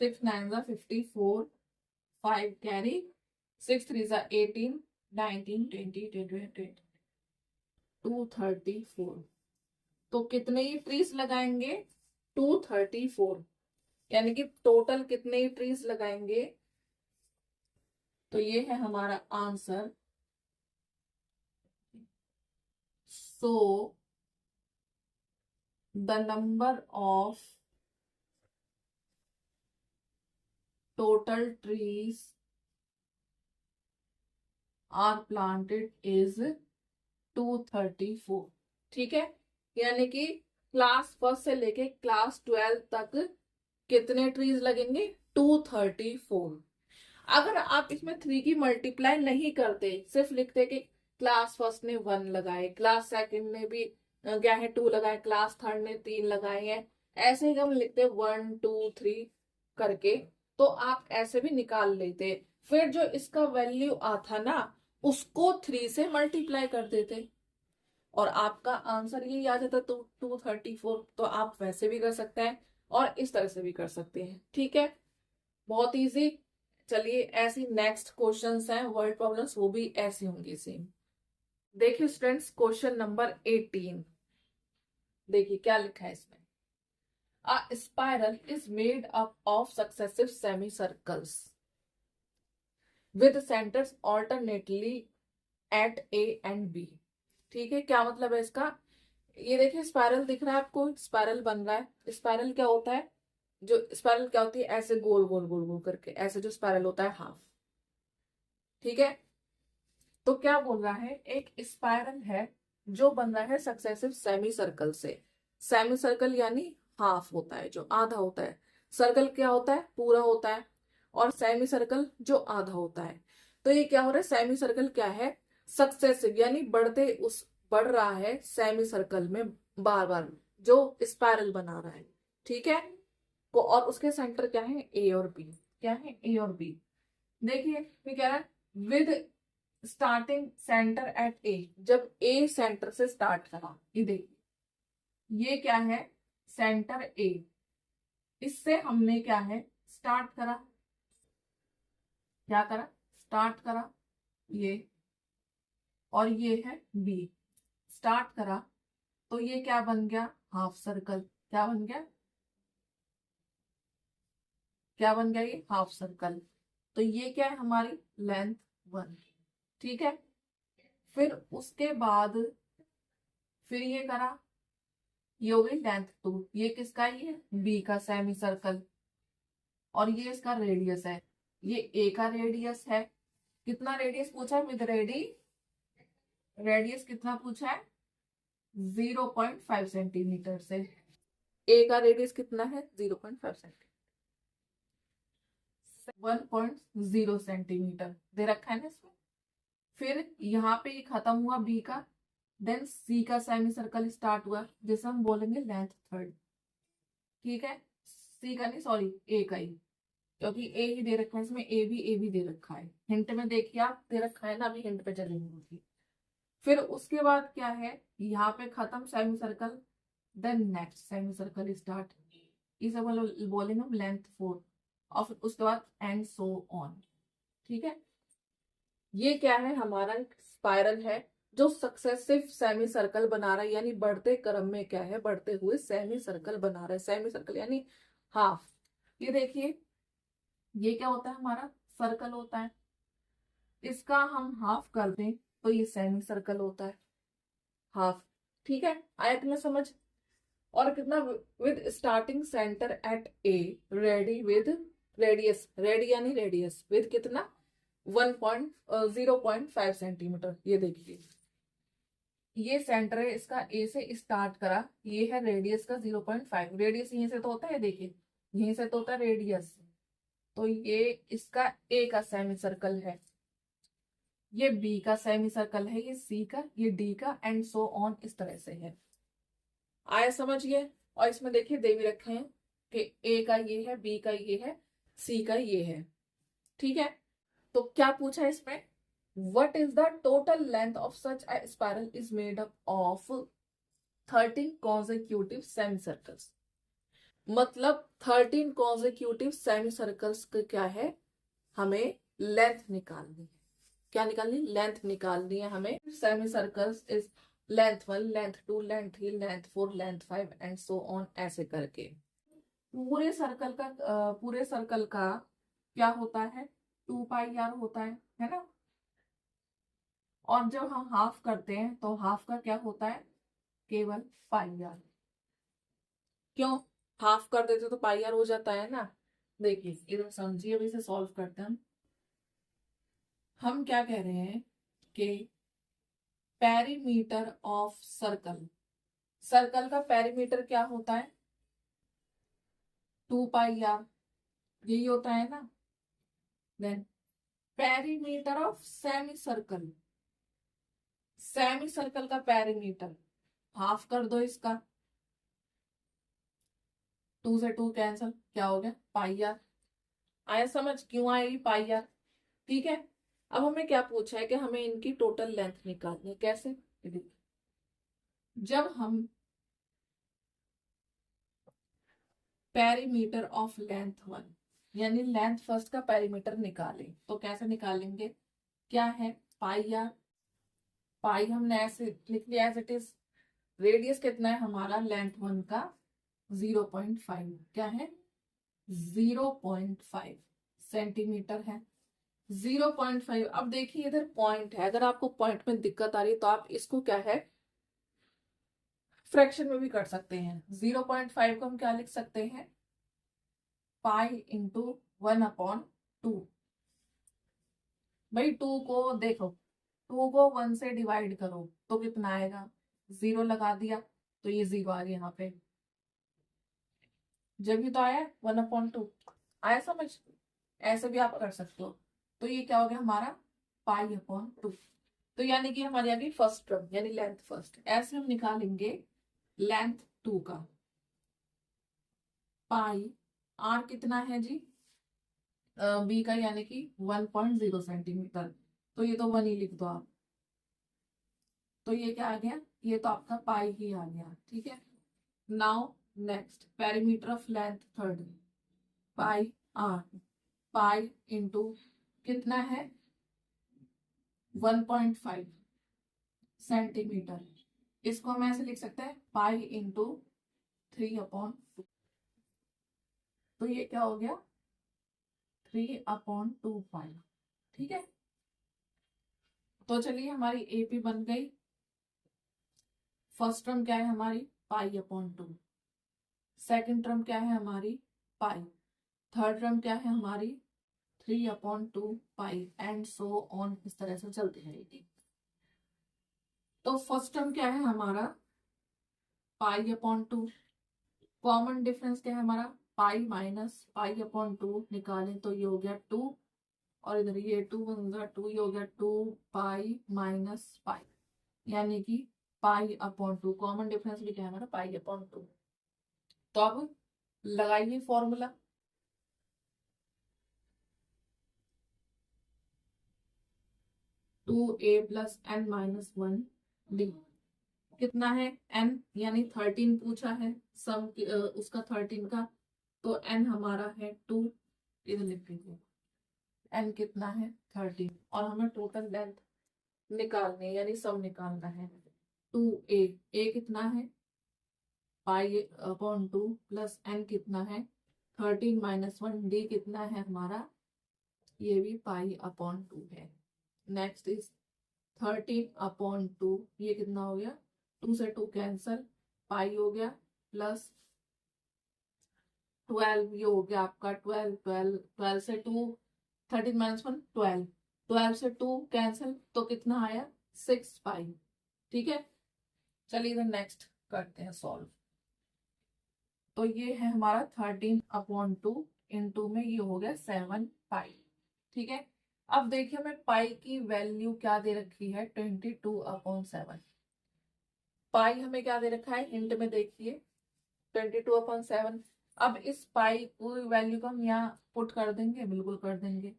6 9 54, 5 कैरी, 6 3 18, 19 20 21 234। तो कितने ही ट्रीज लगाएंगे? 234। यानी कि टोटल कितने ही ट्रीज लगाएंगे? तो ये है हमारा answer. So the number of total trees are planted is 234। ठीक है, यानी कि क्लास फर्स्ट से लेके क्लास 12 तक कितने ट्रीज लगेंगे? 234। अगर आप इसमें 3 की मल्टीप्लाई नहीं करते, सिर्फ लिखते कि क्लास फर्स्ट ने 1 लगाए, क्लास सेकंड ने भी क्या है 2 लगाए, क्लास थर्ड ने 3 लगाए हैं, ऐसे ही हम लिखते 1 2 3 करके, तो आप ऐसे भी निकाल लेते। फिर जो इसका वैल्यू आता ना, उसको 3 से मल्टीप्लाई कर देते और आपका आंसर ये आ जाता। तो 234। तो आप वैसे भी कर सकते हैं और इस तरह से भी कर सकते हैं। ठीक है, बहुत इजी। चलिए, ऐसी नेक्स्ट क्वेश्चंस हैं वर्ड प्रॉब्लम्स, वो भी ऐसी होंगी सेम। देखिए स्टूडेंट्स, क्वेश्चन नंबर 18। देखिए क्या लिखा है इसमें। A spiral is made up of successive semi circles with centres alternately at A and B. ठीक है, क्या मतलब है इसका? ये देखिए स्पाइरल दिख रहा है आपको, स्पाइरल बन रहा है। स्पाइरल क्या होता है? जो स्पाइरल क्या होती है, ऐसे गोल गोल गोल गोल करके, ऐसे जो स्पाइरल होता है हाफ। ठीक है, तो क्या बोल रहा है, एक स्पाइरल है जो बन रहा है सक्सेसिव सेमी सर्कल से। सेमी सर्कल यानी हाफ होता है, जो आधा होता है। सर्कल क्या होता है? पूरा होता है। और सेमी सर्कल जो आधा होता है। तो ये क्या हो रहा है, सेमी सर्कल क्या है? सक्सेसिव यानी बढ़ रहा है सेमी सर्कल में बार बार, जो स्पाइरल बना रहा है। ठीक है, को और उसके सेंटर क्या है? ए और बी। क्या है? ए और बी। देखिए मैं कह रहा है विद स्टार्टिंग सेंटर एट ए। जब ए सेंटर से स्टार्ट करा, ये देखिए ये क्या है? सेंटर ए। इससे हमने क्या है? स्टार्ट करा। क्या करा? स्टार्ट करा ये। और ये है बी। स्टार्ट करा तो ये क्या बन गया? Half circle. क्या बन गया? क्या बन गया? ये हाफ सर्कल। तो ये क्या है हमारी? लेंथ 1। ठीक है, फिर उसके बाद फिर ये करा, ये हो गई लेंथ 2। ये किसका है? ये बी का सेमी सर्कल। और ये इसका रेडियस है। ये ए का रेडियस है। कितना रेडियस पूछा है? विद रेडियस कितना पूछा है? 0.5 सेंटीमीटर से। ए का रेडियस कितना है? 0.5 सेंटीमीटर। 1.0 सेंटीमीटर दे रखा है ना इसमें। फिर यहाँ पे ये खत्म हुआ बी का। देन सी का सेमी सर्कल स्टार्ट हुआ, जिसे हम बोलेंगे लेंथ 3। ठीक है, सी का नहीं, सॉरी ए का ही, क्योंकि ए ही दे रखा है इसमें। ए भी दे रखा है, हिंट में देखिए आप, दे रखा है ना, अभी हिंट पे चलेंगे। फिर उसके बाद क्या है? यहाँ पे खत्म semi circle. Then next semi circle start, इसे बोलेंगे हम लेंथ 4। और फिर उसके बाद एंड सो ऑन। ठीक है, ये क्या है? हमारा स्पाइरल है जो सक्सेसिव सेमी सर्कल बना रहा है, यानी बढ़ते क्रम में क्या है? बढ़ते हुए सेमी सर्कल बना रहा है। सेमी सर्कल यानी हाफ। ये देखिए ये क्या होता है? हमारा सर्कल होता है। इसका हम हाफ कर दें तो ये सेमी सर्कल होता है, हाफ। ठीक है, आया तुम्हें समझ? और कितना? With starting centre at A ready with radius, ready यानी रेडियस, विद कितना? 0.5 सेंटीमीटर। ये देखिए ये सेंटर है इसका, ए से स्टार्ट करा, ये है रेडियस का 0.5। रेडियस यहीं से तो होता है, देखिए यहीं से तो होता है रेडियस। तो ये इसका ए का सेमी सर्कल है, ये बी का सेमी सर्कल है, ये सी का, ये डी का, एंड सो ऑन, इस तरह से है। आया समझिए? और इसमें देखिए दे भी रखे हैं कि ए का ये है, बी का ये है, सी का ये है। ठीक है, तो क्या पूछा है इसमें? What is the total length of such a spiral is made up of 13 consecutive semi circles. मतलब 13 कॉन्जिक्यूटिव सेमी सर्कल्स का क्या है, हमें लेंथ निकालनी है। क्या निकालनी, लेंथ निकालनी है हमें। Semi circles is length 1, length 2, length 3, length 4, length 5 and so on, ऐसे करके पूरे सर्कल का क्या होता है, 2 पाई आर होता है ना। और जब हम हाफ करते हैं तो हाफ का क्या होता है, केवल पाई आर। क्यों, हाफ कर देते तो पाई आर हो जाता है ना। देखिए इधर समझिए, अब इसे सॉल्व करते हैं हम क्या कह रहे हैं कि पेरीमीटर ऑफ सर्कल, सर्कल का पेरीमीटर क्या होता है, 2 पाई आर, यही होता है ना। Then perimeter of semi circle, semi circle का पेरीमीटर हाफ कर दो इसका, 2 से 2 कैंसल, क्या हो गया, पाई आर। आया समझ, क्यों आएगी पाई आर। ठीक है, अब हमें क्या पूछा है कि हमें इनकी टोटल लेंथ निकालनी है। कैसे, जब हम पेरीमीटर ऑफ लेंथ 1 यानी लेंथ फर्स्ट का पेरीमीटर निकालें तो कैसे निकालेंगे, क्या है, पाई आर। पाई हमने ऐसे लिख लिया एज इट इज। रेडियस कितना है हमारा लेंथ 1 का, 0.5, क्या है, 0.5 सेंटीमीटर है। 0.5। अब देखिए इधर पॉइंट है, अगर आपको पॉइंट में दिक्कत आ रही है तो आप इसको क्या है, फ्रैक्शन में भी कर सकते हैं। 0.5 को हम क्या लिख सकते हैं, पाई इंटू 1/2। भाई 2 को देखो, 2 को 1 से डिवाइड करो तो कितना आएगा, 0 लगा दिया तो ये 0 आ गया यहाँ पे, जब भी तो आया 1/2 आया समझ। ऐसे भी आप कर सकते हो। तो ये क्या हो गया हमारा, पाई/2। तो यानी कि हमारी आ गई फर्स्ट टर्म यानी लेंथ फर्स्ट। ऐसे हम निकालेंगे लेंथ 2 का, पाई आर कितना है जी, बी का यानी कि 1.0 सेंटीमीटर, तो ये तो 1 ही लिख दो आप। तो ये क्या आ गया, ये तो आपका पाई ही आ गया। ठीक है, now next perimeter of length third, pi r, pi into कितना है 1.5 सेंटीमीटर, इसको हम ऐसे लिख सकते हैं पाई इंटू 3/2। तो ये क्या हो गया, 3/2 पाई। ठीक है, तो चलिए हमारी एपी बन गई। फर्स्ट टर्म क्या है हमारी, पाई/2। सेकंड टर्म क्या है हमारी, पाई। थर्ड टर्म क्या है हमारी, 3/2 पाई एंड सो ऑन, इस तरह से चलती रहेगी। तो फर्स्ट टर्म क्या है हमारा, पाई/2। कॉमन डिफरेंस क्या है हमारा, पाई माइनस पाई/2 निकालें तो ये हो गया 2, और इधर ये 2 1 2, ये हो गया 2 पाई - पाई, यानी कि पाई/2। कॉमन डिफरेंस भी क्या है हमारा, पाई/2। तो अब लगाइए फॉर्मूला, 2a+n-1d कितना है, n यानी 13 पूछा है, सम उसका 13 का, तो n हमारा है 2, इधर लिख दीजिए n कितना है 13, और हमें टोटल लेंथ निकालनी है यानी सम निकालना है। 2a कितना है, पाई/2 प्लस n कितना है 13 - 1, d कितना है हमारा, ये भी पाई/2 है। नेक्स्ट इज 13/2, ये कितना हो गया, 2 से 2 कैंसल, पाई हो गया प्लस 12, ये हो गया आपका 12, 12 12 से 2, 13 - 1 12, 12 से 2 कैंसल तो कितना आया 6 पाई। ठीक है, चलिए इधर नेक्स्ट करते हैं सॉल्व। तो ये है हमारा 13/2, इंटू में ये हो गया 7 पाई। ठीक है, अब देखिए हमें पाई की वैल्यू क्या दे रखी है, 22/7। पाई हमें क्या दे रखा है, हिंट में देखिए 22/7। अब इस पाई को वैल्यू को हम यहाँ पुट कर देंगे, बिल्कुल कर देंगे,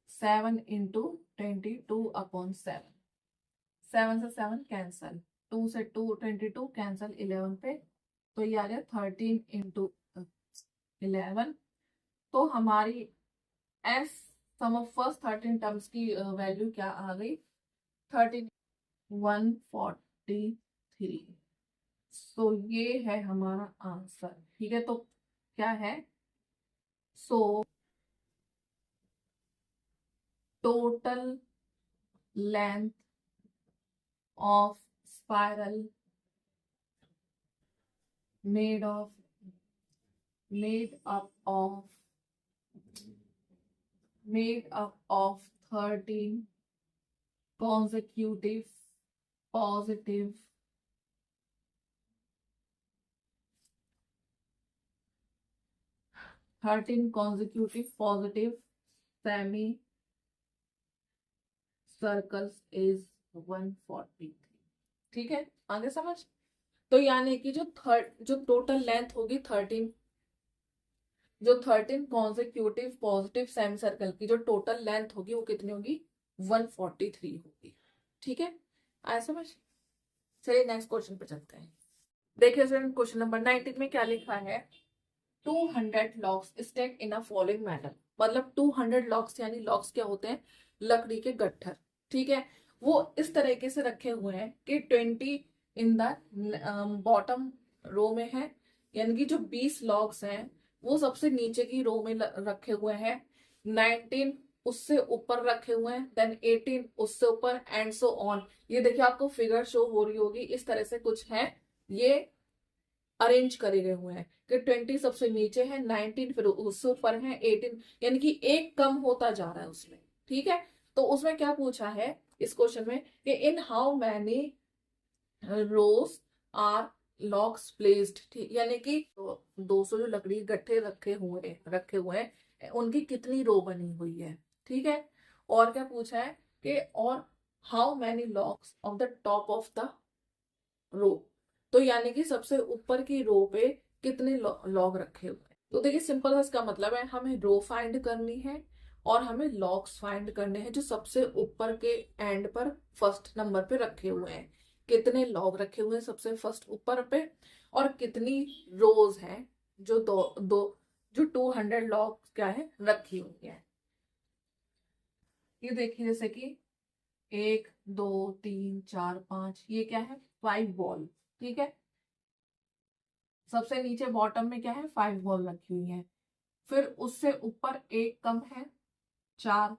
7 इंटू 22/7। 7 से 7 कैंसल, 2 से 2 22 कैंसल, 11 पे तो ये आ गया 13 × 11। तो हमारी S sum of first 13 terms की वैल्यू क्या आ गई? 143। सो ये है हमारा आंसर। ठीक है, तो क्या है? So total length of spiral made up of 13 consecutive positive semi circles is 143। ठीक है, आगे समझ? तो यानी कि जो टोटल लेंथ होगी 13, जो 13 कॉन्जिक्यूटिव पॉजिटिव सेमी सर्कल की जो टोटल लेंथ होगी वो कितनी होगी? 143 होगी। ठीक है, आया समझ? चलिए नेक्स्ट क्वेश्चन पे चलते हैं। देखिए स्टूडेंट, क्वेश्चन नंबर 19 में क्या लिखा है? 200 लॉक्स स्टैक इन अ फॉलोइंग मैनर। मतलब 200 लॉक्स, यानी लॉक्स क्या होते हैं? लकड़ी के गट्ठर। ठीक है, वो इस तरीके से रखे हुए हैं कि 20 इन द बॉटम रो में है, यानी कि जो 20 लॉक्स हैं वो सबसे नीचे की रो में रखे हुए हैं, 19 उससे ऊपर रखे हुए हैं, देन 18 उससे ऊपर, एंड सो ऑन। ये देखिए आपको फिगर शो हो रही होगी, इस तरह से कुछ है, ये अरेंज करे गए हुए हैं कि 20 सबसे नीचे है, 19 फिर उससे ऊपर है, 18, यानी कि एक कम होता जा रहा है उसमें। ठीक है, तो उसमें क्या पूछा है इस क्वेश्चन में कि in how many rows are logs placed. ठीक, यानी कि 200 जो लकड़ी के गट्ठे रखे हुए हैं उनकी कितनी रो बनी हुई है। ठीक है, और क्या पूछा है कि और how many logs of the top of the row. तो यानी कि सबसे ऊपर की रो पे कितने लॉग रखे हुए हैं। तो देखिए सिंपल सा इसका मतलब है, हमें रो फाइंड करनी है और हमें लॉग्स फाइंड करने हैं जो सबसे ऊपर के एंड पर फर्स्ट नंबर पे रखे हुए हैं। कितने लॉग रखे हुए हैं सबसे फर्स्ट ऊपर पे, और कितनी रोज हैं जो दो दो जो 200 लॉग क्या है रखी हुई है। ये देखिए जैसे कि 1 2 3 4 5, ये क्या है? 5 बॉल। ठीक है, सबसे नीचे बॉटम में क्या है? 5 बॉल रखी हुई है। फिर उससे ऊपर एक कम है, 4,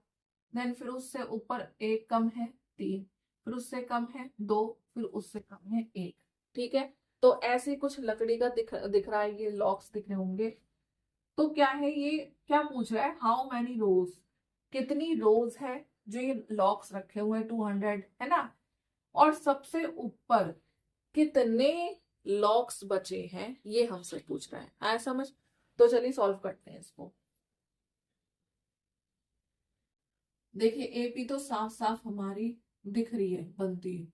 देन फिर उससे ऊपर एक कम है, 3, फिर उससे कम है 2, फिर उससे कम है 1। ठीक है, तो ऐसे कुछ लकड़ी का दिख रहा है, ये लॉक्स दिख रहे होंगे। तो क्या है, ये क्या पूछ रहा है? हाउ मैनी रोज, कितनी रोज है जो ये लॉक्स रखे हुए हैं 200, है ना? और सबसे ऊपर कितने लॉक्स बचे हैं ये हमसे पूछ रहा है। आया समझ? तो चलिए सॉल्व करते हैं इसको। देखिए एपी तो साफ साफ हमारी दिख रही है बनती।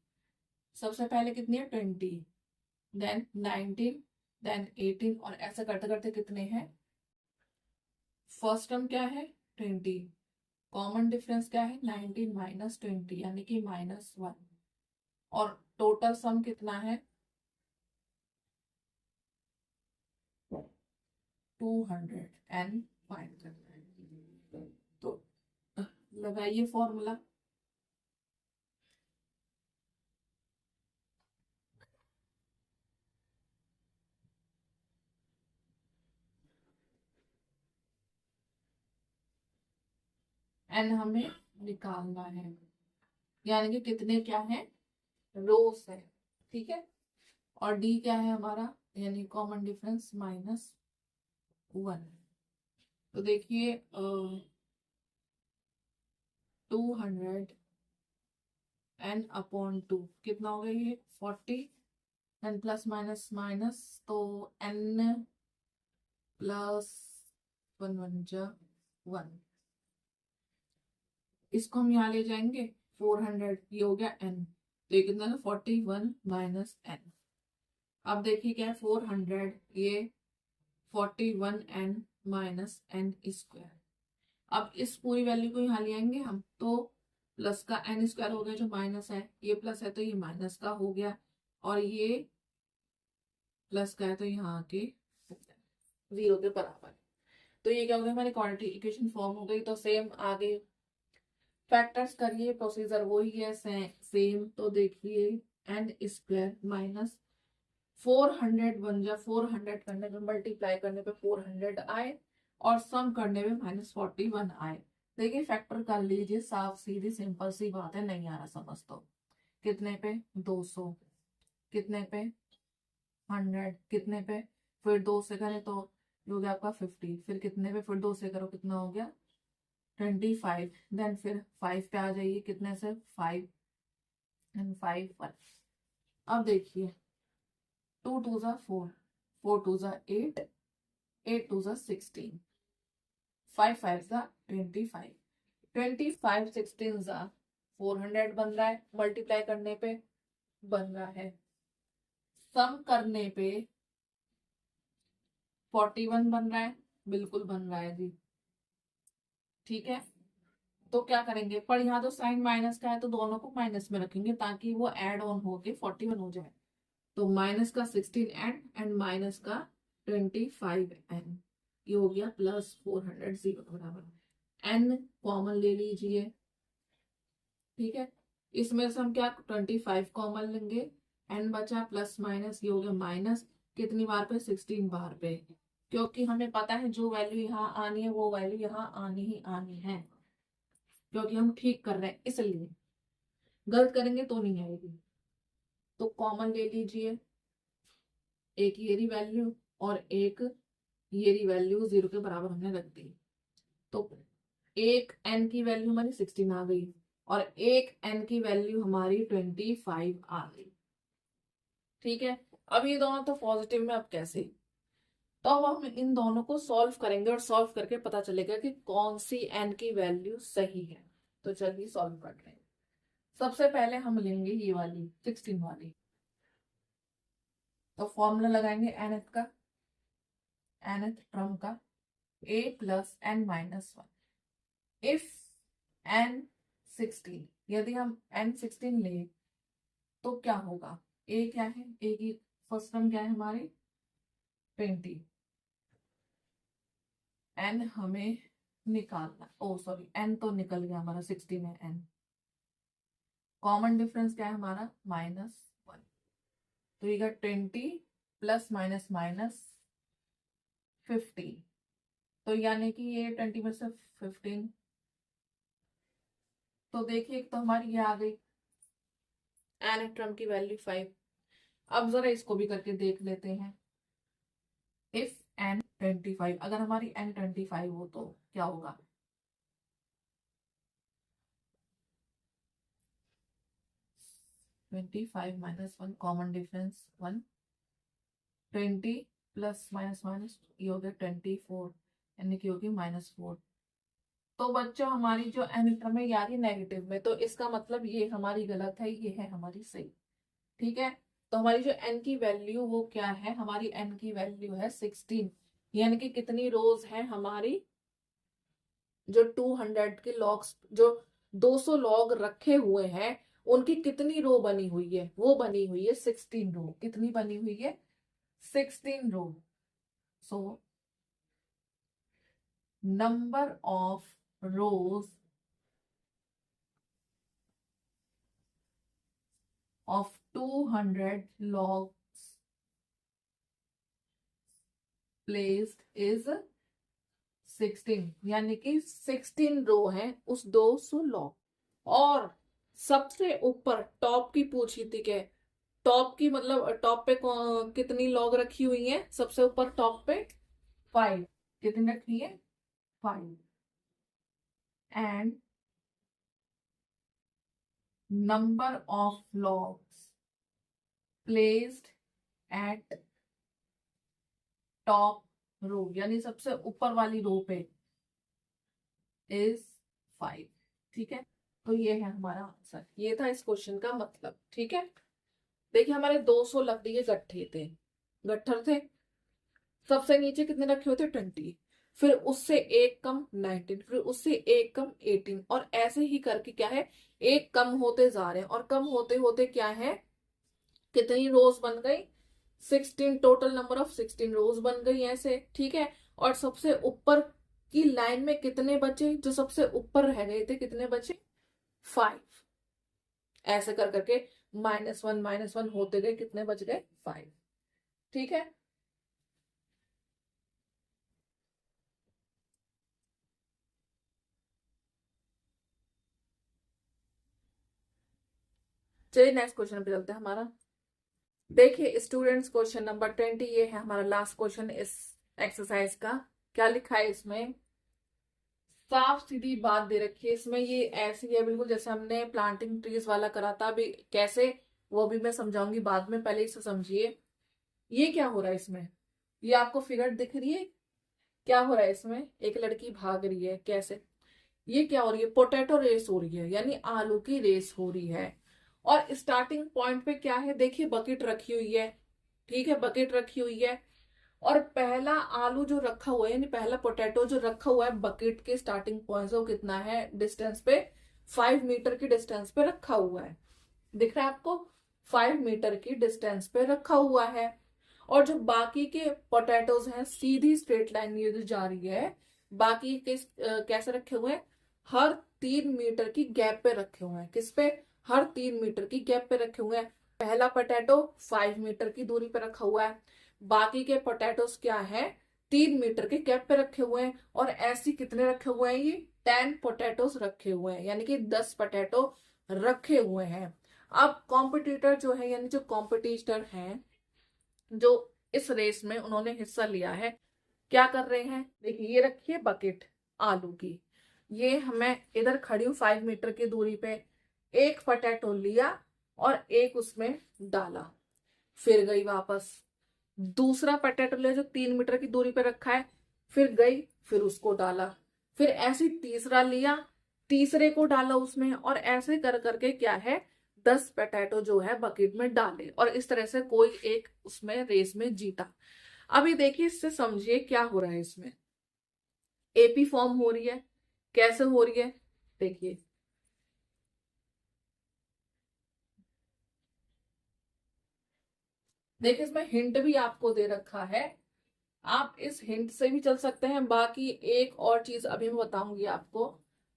सबसे पहले कितनी है? 20, देन 19, देन 18, और ऐसा करते करते कितने हैं? फर्स्ट टर्म क्या है? 20, कॉमन डिफरेंस क्या है? 19 माइनस 20, यानी कि -1, और टोटल सम कितना है? 205 करना है। तो लगाइए फॉर्मूला। एन हमें निकालना है, यानी कि कितने क्या है? रोस है। ठीक है, और डी क्या है हमारा? यानी कॉमन डिफरेंस -1। तो देखिए 200 n/2 कितना हो गया? ये 40, एन प्लस माइनस माइनस, तो n प्लस 1 इसको हम यहाँ ले जाएंगे 400, ये हो गया n, तो ये कितना? 41 माइनस n। अब देखिए क्या है? 400, ये 41n माइनस n स्क्वायर। अब इस पूरी वैल्यू को यहाँ ले आएंगे हम, तो प्लस का n स्क्वायर हो गया, जो माइनस है, ये प्लस है तो ये माइनस का हो गया, और ये प्लस का है तो यहाँ आके 0 के बराबर। तो ये क्या हो गया, हमारी क्वाड्रेटिक इक्वेशन फॉर्म हो गई। तो सेम आगे फैक्टर्स करिए, प्रोसीजर वही है सेम। तो देखिए एन स्क्वायर माइनस 400 बन जा, 400 करने पे मल्टीप्लाई करने पे 400 आए और सम करने पे -41 आए। देखिए फैक्टर कर लीजिए, साफ सीधी सिंपल सी बात है, नहीं आ रहा समझ तो। कितने पे 200, कितने पे 100, कितने पे फिर 2 से करें तो ये हो गया आपका 50, फिर कितने पे फिर 2 से करो कितना हो गया 25, देन फिर 5 पे आ जाइए, कितने से 5 एंड 5 1। अब देखिए 2 2 जा 4, 4 2 जा 8, 8 2 जा 16, 5 5 जा 25, 25 16 जा 400 बन रहा है, मल्टीप्लाई करने पे बन रहा है, सम करने पे 41 बन रहा है, बिल्कुल बन रहा है जी। ठीक है, तो क्या करेंगे, पर यहाँ तो साइन माइनस का है तो दोनों को माइनस में रखेंगे ताकि वो ऐड ऑन होके 41 हो जाए। तो माइनस का 16n एंड माइनस का 25n, ये हो गया प्लस 400 0 के बराबर। n कॉमन ले लीजिए, ठीक है, इसमें से हम क्या 25 कॉमन लेंगे, n बचा प्लस माइनस, ये हो गया माइनस कितनी बार पे 16 बार पे, क्योंकि हमें पता है जो वैल्यू यहाँ आनी है वो वैल्यू यहाँ आनी ही आनी है, क्योंकि हम ठीक कर रहे हैं इसलिए, गलत करेंगे तो नहीं आएगी। तो कॉमन ले लीजिए, एक ये वैल्यू और एक ये वैल्यू 0 के बराबर हमने रख दी। तो एक n की वैल्यू हमारी 16 आ गई और एक n की वैल्यू हमारी 25 आ गई। ठीक है, अब ये दोनों तो पॉजिटिव में, अब कैसे, तो अब हम इन दोनों को सॉल्व करेंगे और सॉल्व करके पता चलेगा कि कौन सी n की वैल्यू सही है। तो चलिए सॉल्व करते हैं। सबसे पहले हम लेंगे ये वाली 16 वाली, तो फॉर्मूला लगाएंगे nth का, nth टर्म का a plus n minus 1 if n 16, यदि हम n 16 ले तो क्या होगा, a क्या है, a की फर्स्ट टर्म क्या है हमारी 20, n हमें निकालना, ओ सॉरी n तो निकल गया हमारा 16 है n, कॉमन डिफरेंस क्या है हमारा -1, तो ये 20 प्लस माइनस माइनस 50, तो यानी कि ये 20 में से 15, तो देखिए एक तो हमारी ये आ गई एन टर्म की वैल्यू 5। अब जरा इसको भी करके देख लेते हैं, इफ n 25, अगर हमारी n 25 हो तो क्या होगा, -25 1 common difference 1, 20 plus minus minus ये हो गया 24, यानी कि होगी -4। तो बच्चों हमारी जो n टर्म है यार ये नेगेटिव में, तो इसका मतलब ये हमारी गलत है, ये है हमारी सही। ठीक है, तो हमारी जो n की वैल्यू वो क्या है, हमारी n की वैल्यू है 16, यानी कि कितनी रोज है हमारी, जो 200 के लॉग्स, जो 200 लॉग रखे हुए हैं उनकी कितनी रो बनी हुई है, वो बनी हुई है 16 रो। कितनी बनी हुई है 16 row. So number of rows of 200 logs placed is 16, यानी कि 16 रो है उस 200 लॉग। और सबसे ऊपर टॉप की पूछी थी के, टॉप की मतलब टॉप पे कितनी लॉग रखी हुई है, सबसे ऊपर टॉप पे 5, कितनी रखी है 5, and number of logs placed at top row, यानी सबसे ऊपर वाली रो पे इज 5। ठीक है, तो ये है हमारा आंसर, ये था इस क्वेश्चन का मतलब। ठीक है, देखिए हमारे 200 लकड़ी के गट्ठे थे, गट्ठर थे, सबसे नीचे कितने रखे होते 20, फिर उससे एक कम 19, फिर उससे एक कम 18, और ऐसे ही करके क्या है एक कम होते जा रहे हैं, और कम होते होते क्या है कितनी रोज बन गई 16 टोटल नंबर ऑफ 16 रोज बन गई ऐसे, ठीक है। और सबसे ऊपर की लाइन में कितने बचे, जो सबसे ऊपर रह गए थे कितने बचे, 5। ऐसे कर करके -1 होते गए, कितने बच गए, 5, ठीक है। चलिए नेक्स्ट क्वेश्चन पे चलते हैं हमारा। देखिए स्टूडेंट्स, क्वेश्चन नंबर 20 ये है हमारा लास्ट क्वेश्चन इस एक्सरसाइज का। क्या लिखा है इसमें, साफ सीधी बात दे रखी है इसमें, ये ऐसी है बिल्कुल जैसे हमने प्लांटिंग ट्रीज वाला करा था। अभी कैसे, वो भी मैं समझाऊंगी बाद में, पहले इसे समझिए। ये क्या हो रहा है इसमें, ये आपको फिगर दिख रही है, क्या हो रहा है इसमें, एक लड़की भाग रही है, कैसे, ये क्या हो रही है, पोटैटो रेस हो रही है, यानी आलू की रेस हो रही है। और स्टार्टिंग पॉइंट पे क्या है, देखिए बकेट रखी हुई है, ठीक है, बकेट रखी हुई है। और पहला आलू जो रखा हुआ है, यानी पहला पोटैटो जो रखा हुआ है बकेट के स्टार्टिंग पॉइंट से, वो कितना है डिस्टेंस पे, 5 मीटर की डिस्टेंस पे रखा हुआ है, दिख रहा है आपको, 5 मीटर की डिस्टेंस पे रखा हुआ है। और जो बाकी के पोटैटोज हैं, सीधी स्ट्रेट लाइन ये जो जा रही है, बाकी के कैसे रखे हुए हैं, हर 3 मीटर की गैप पे रखे हुए हैं, किस पे, हर 3 मीटर की गैप पे रखे हुए हैं। पहला पोटैटो 5 मीटर की दूरी पे रखा हुआ है, बाकी के पोटैटोस क्या है, 3 मीटर के गैप पे रखे हुए हैं। और ऐसी कितने रखे हुए हैं, ये 10 पोटैटोस रखे हुए हैं, यानी कि 10 पोटैटो रखे हुए हैं। अब कॉम्पिटिटर जो है, यानी जो कॉम्पिटिटर हैं, जो इस रेस में उन्होंने हिस्सा लिया है, क्या कर रहे हैं, देखिए ये रखिए बकेट आलू की, ये हमें इधर खड़ी हूं 5 मीटर की दूरी पे, एक पोटैटो लिया और एक उसमें डाला, फिर गई वापस, दूसरा पोटैटो लिया जो 3 मीटर की दूरी पे रखा है, फिर गई, फिर उसको डाला, फिर ऐसे तीसरा लिया, तीसरे को डाला उसमें, और ऐसे कर करके क्या है, 10 पोटैटो जो है बकेट में डाले, और इस तरह से कोई एक उसमें रेस में जीता। अभी देखिए इससे समझिए क्या हो रहा है इसमें, एपी फॉर्म हो रही है, कैसे हो रही है, देखिए देखिए इसमें हिंट भी आपको दे रखा है, आप इस हिंट से भी चल सकते हैं। बाकी एक और चीज अभी मैं बताऊंगी आपको।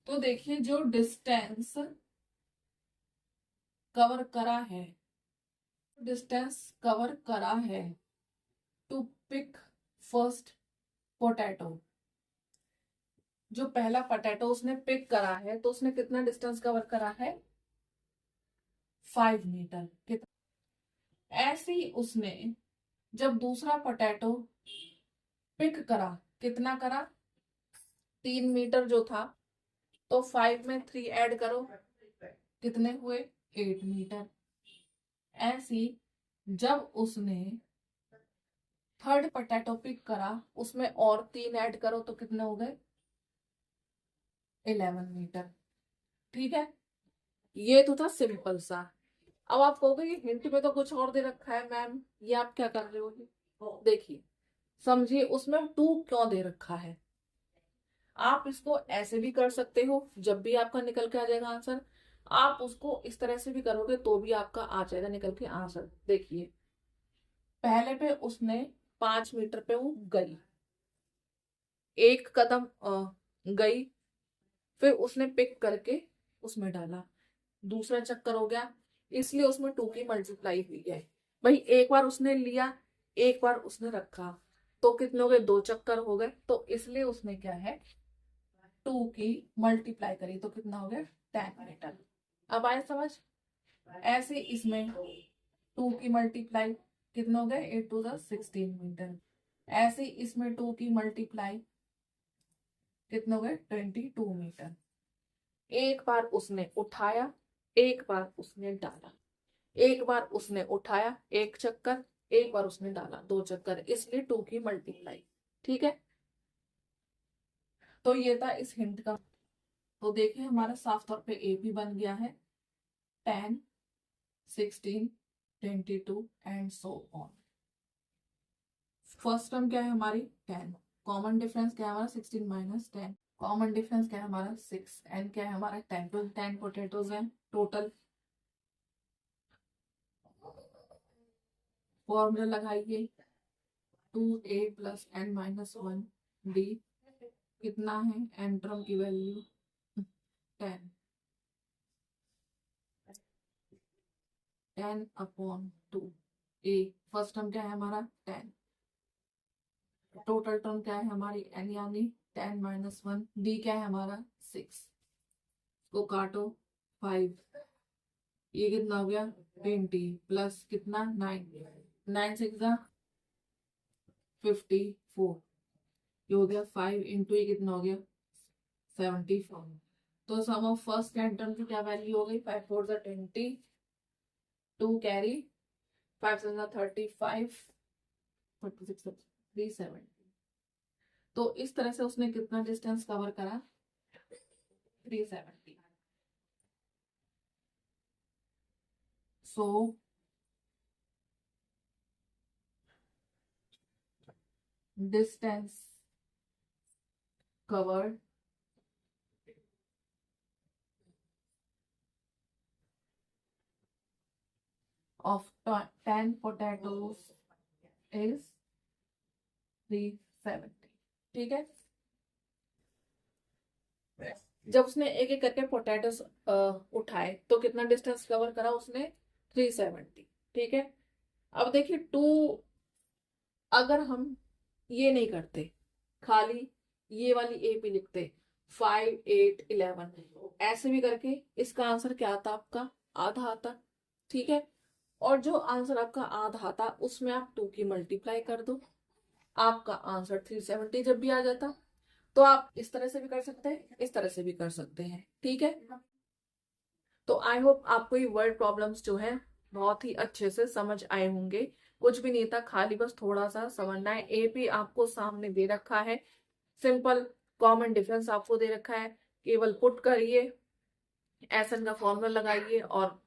तो देखिए जो डिस्टेंस कवर करा है, डिस्टेंस कवर करा है टू पिक फर्स्ट पोटैटो, जो पहला पोटैटो उसने पिक करा है, तो उसने कितना डिस्टेंस कवर करा है, 5 मीटर। कितना, ऐसे ही उसने जब दूसरा पोटैटो पिक करा, कितना करा, 3 मीटर जो था, तो 5 में 3 ऐड करो, कितने हुए, 8 मीटर। ऐसी जब उसने थर्ड पोटैटो पिक करा, उसमें और 3 ऐड करो, तो कितने हो गए, 11 मीटर, ठीक है। ये तो था सिंपल सा। अब आप कहोगे ये हिंट में तो कुछ और दे रखा है मैम, ये आप क्या कर रहे हो, देखिए समझिए उसमें 2 क्यों दे रखा है। आप इसको ऐसे भी कर सकते हो, जब भी आपका निकल के आ जाएगा आंसर, आप उसको इस तरह से भी करोगे तो भी आपका आ जाएगा निकल के आंसर। देखिए पहले पे उसने 5 मीटर पे वो गई, एक कदम गई, फिर उसने पिक करके उसमें डाला, दूसरा चक्कर हो गया, इसलिए उसमें 2 की मल्टीप्लाई हुई है। भाई एक बार उसने लिया, एक बार उसने रखा, तो कितने हो गए, 2 चक्कर हो गए, तो इसलिए उसने क्या है, 2 की मल्टीप्लाई करी, तो कितना हो गया, 10 मीटर। अब आए समझ, ऐसे इसमें 2 की मल्टीप्लाई, कितने हो गए, 8 to the 16 मीटर। ऐसे इसमें 2 की मल्टीप्लाई, कितने हो गए, 22 मीटर। एक बार उसने उठाया, एक बार उसने डाला, एक बार उसने उठाया, एक चक्कर, एक बार उसने डाला, 2 चक्कर, इसलिए 2 की मल्टीप्लाई, ठीक है। तो ये था इस हिंट का। तो देखिए हमारा साफ तौर पे ए भी बन गया है, 10, 16, 22 and so on. First term क्या है हमारी, 10, कॉमन डिफरेंस क्या है हमारा, 16 - 10, कॉमन डिफरेंस क्या है हमारा, 6, एंड क्या है हमारा, 10, तो 10 पोटेटोज हैं टोटल। फॉर्मूला लगाइए 2a + n-1 d कितना है, n टर्म की वैल्यू 10, 10/2 a फर्स्ट टर्म क्या है हमारा 10, टोटल टर्म क्या है हमारी n यानी 10-1, d क्या है हमारा 6, को काटो 5, ये कितना हो गया 20 प्लस कितना 9, 9 6 54, ये हो गया 5 इंटू ये कितना हो गया 74। तो सम ऑफ फर्स्ट एंड टर्म की क्या वैल्यू हो गई 5 4 20, 2 कैरी 5 7 35, 46 370। तो इस तरह से उसने कितना डिस्टेंस कवर करा 370। So distance covered of 10 potatoes is 370। ठीक है, जब उसने एक एक करके पोटैटोस उठाए तो कितना डिस्टेंस कवर करा उसने 370। ठीक है, अब देखिए 2, अगर हम ये नहीं करते खाली ये वाली ए पी लिखते 5 8 11 ऐसे भी करके इसका आंसर क्या आता आपका आधा आता। ठीक है, और जो आंसर आपका आधा आता उसमें आप 2 की मल्टीप्लाई कर दो, आपका आंसर 370 जब भी आ जाता। तो आप इस तरह से भी कर सकते हैं, इस तरह से भी कर सकते हैं। ठीक है, तो आई होप आपको ये वर्ड प्रॉब्लम्स जो है बहुत ही अच्छे से समझ आए होंगे। कुछ भी नहीं था, खाली बस थोड़ा सा समझना है। एपी आपको सामने दे रखा है, सिंपल कॉमन डिफरेंस आपको दे रखा है, केवल पुट करिए, एसएन का फॉर्मूला लगाइए और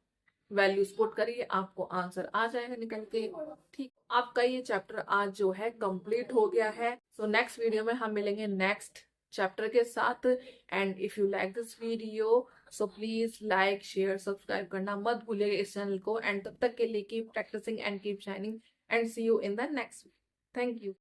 वैल्यूज पुट करिए, आपको आंसर आ जाएगा निकल के। ठीक, आपका ये चैप्टर आज जो है कंप्लीट हो गया है। सो नेक्स्ट वीडियो में हम मिलेंगे नेक्स्ट चैप्टर के साथ। And if you like this video so please like share subscribe करना मत भूलिएगा इस चैनल को। एंड तब तक के लिए keep practising and keep shining and see you in the next. Thank you.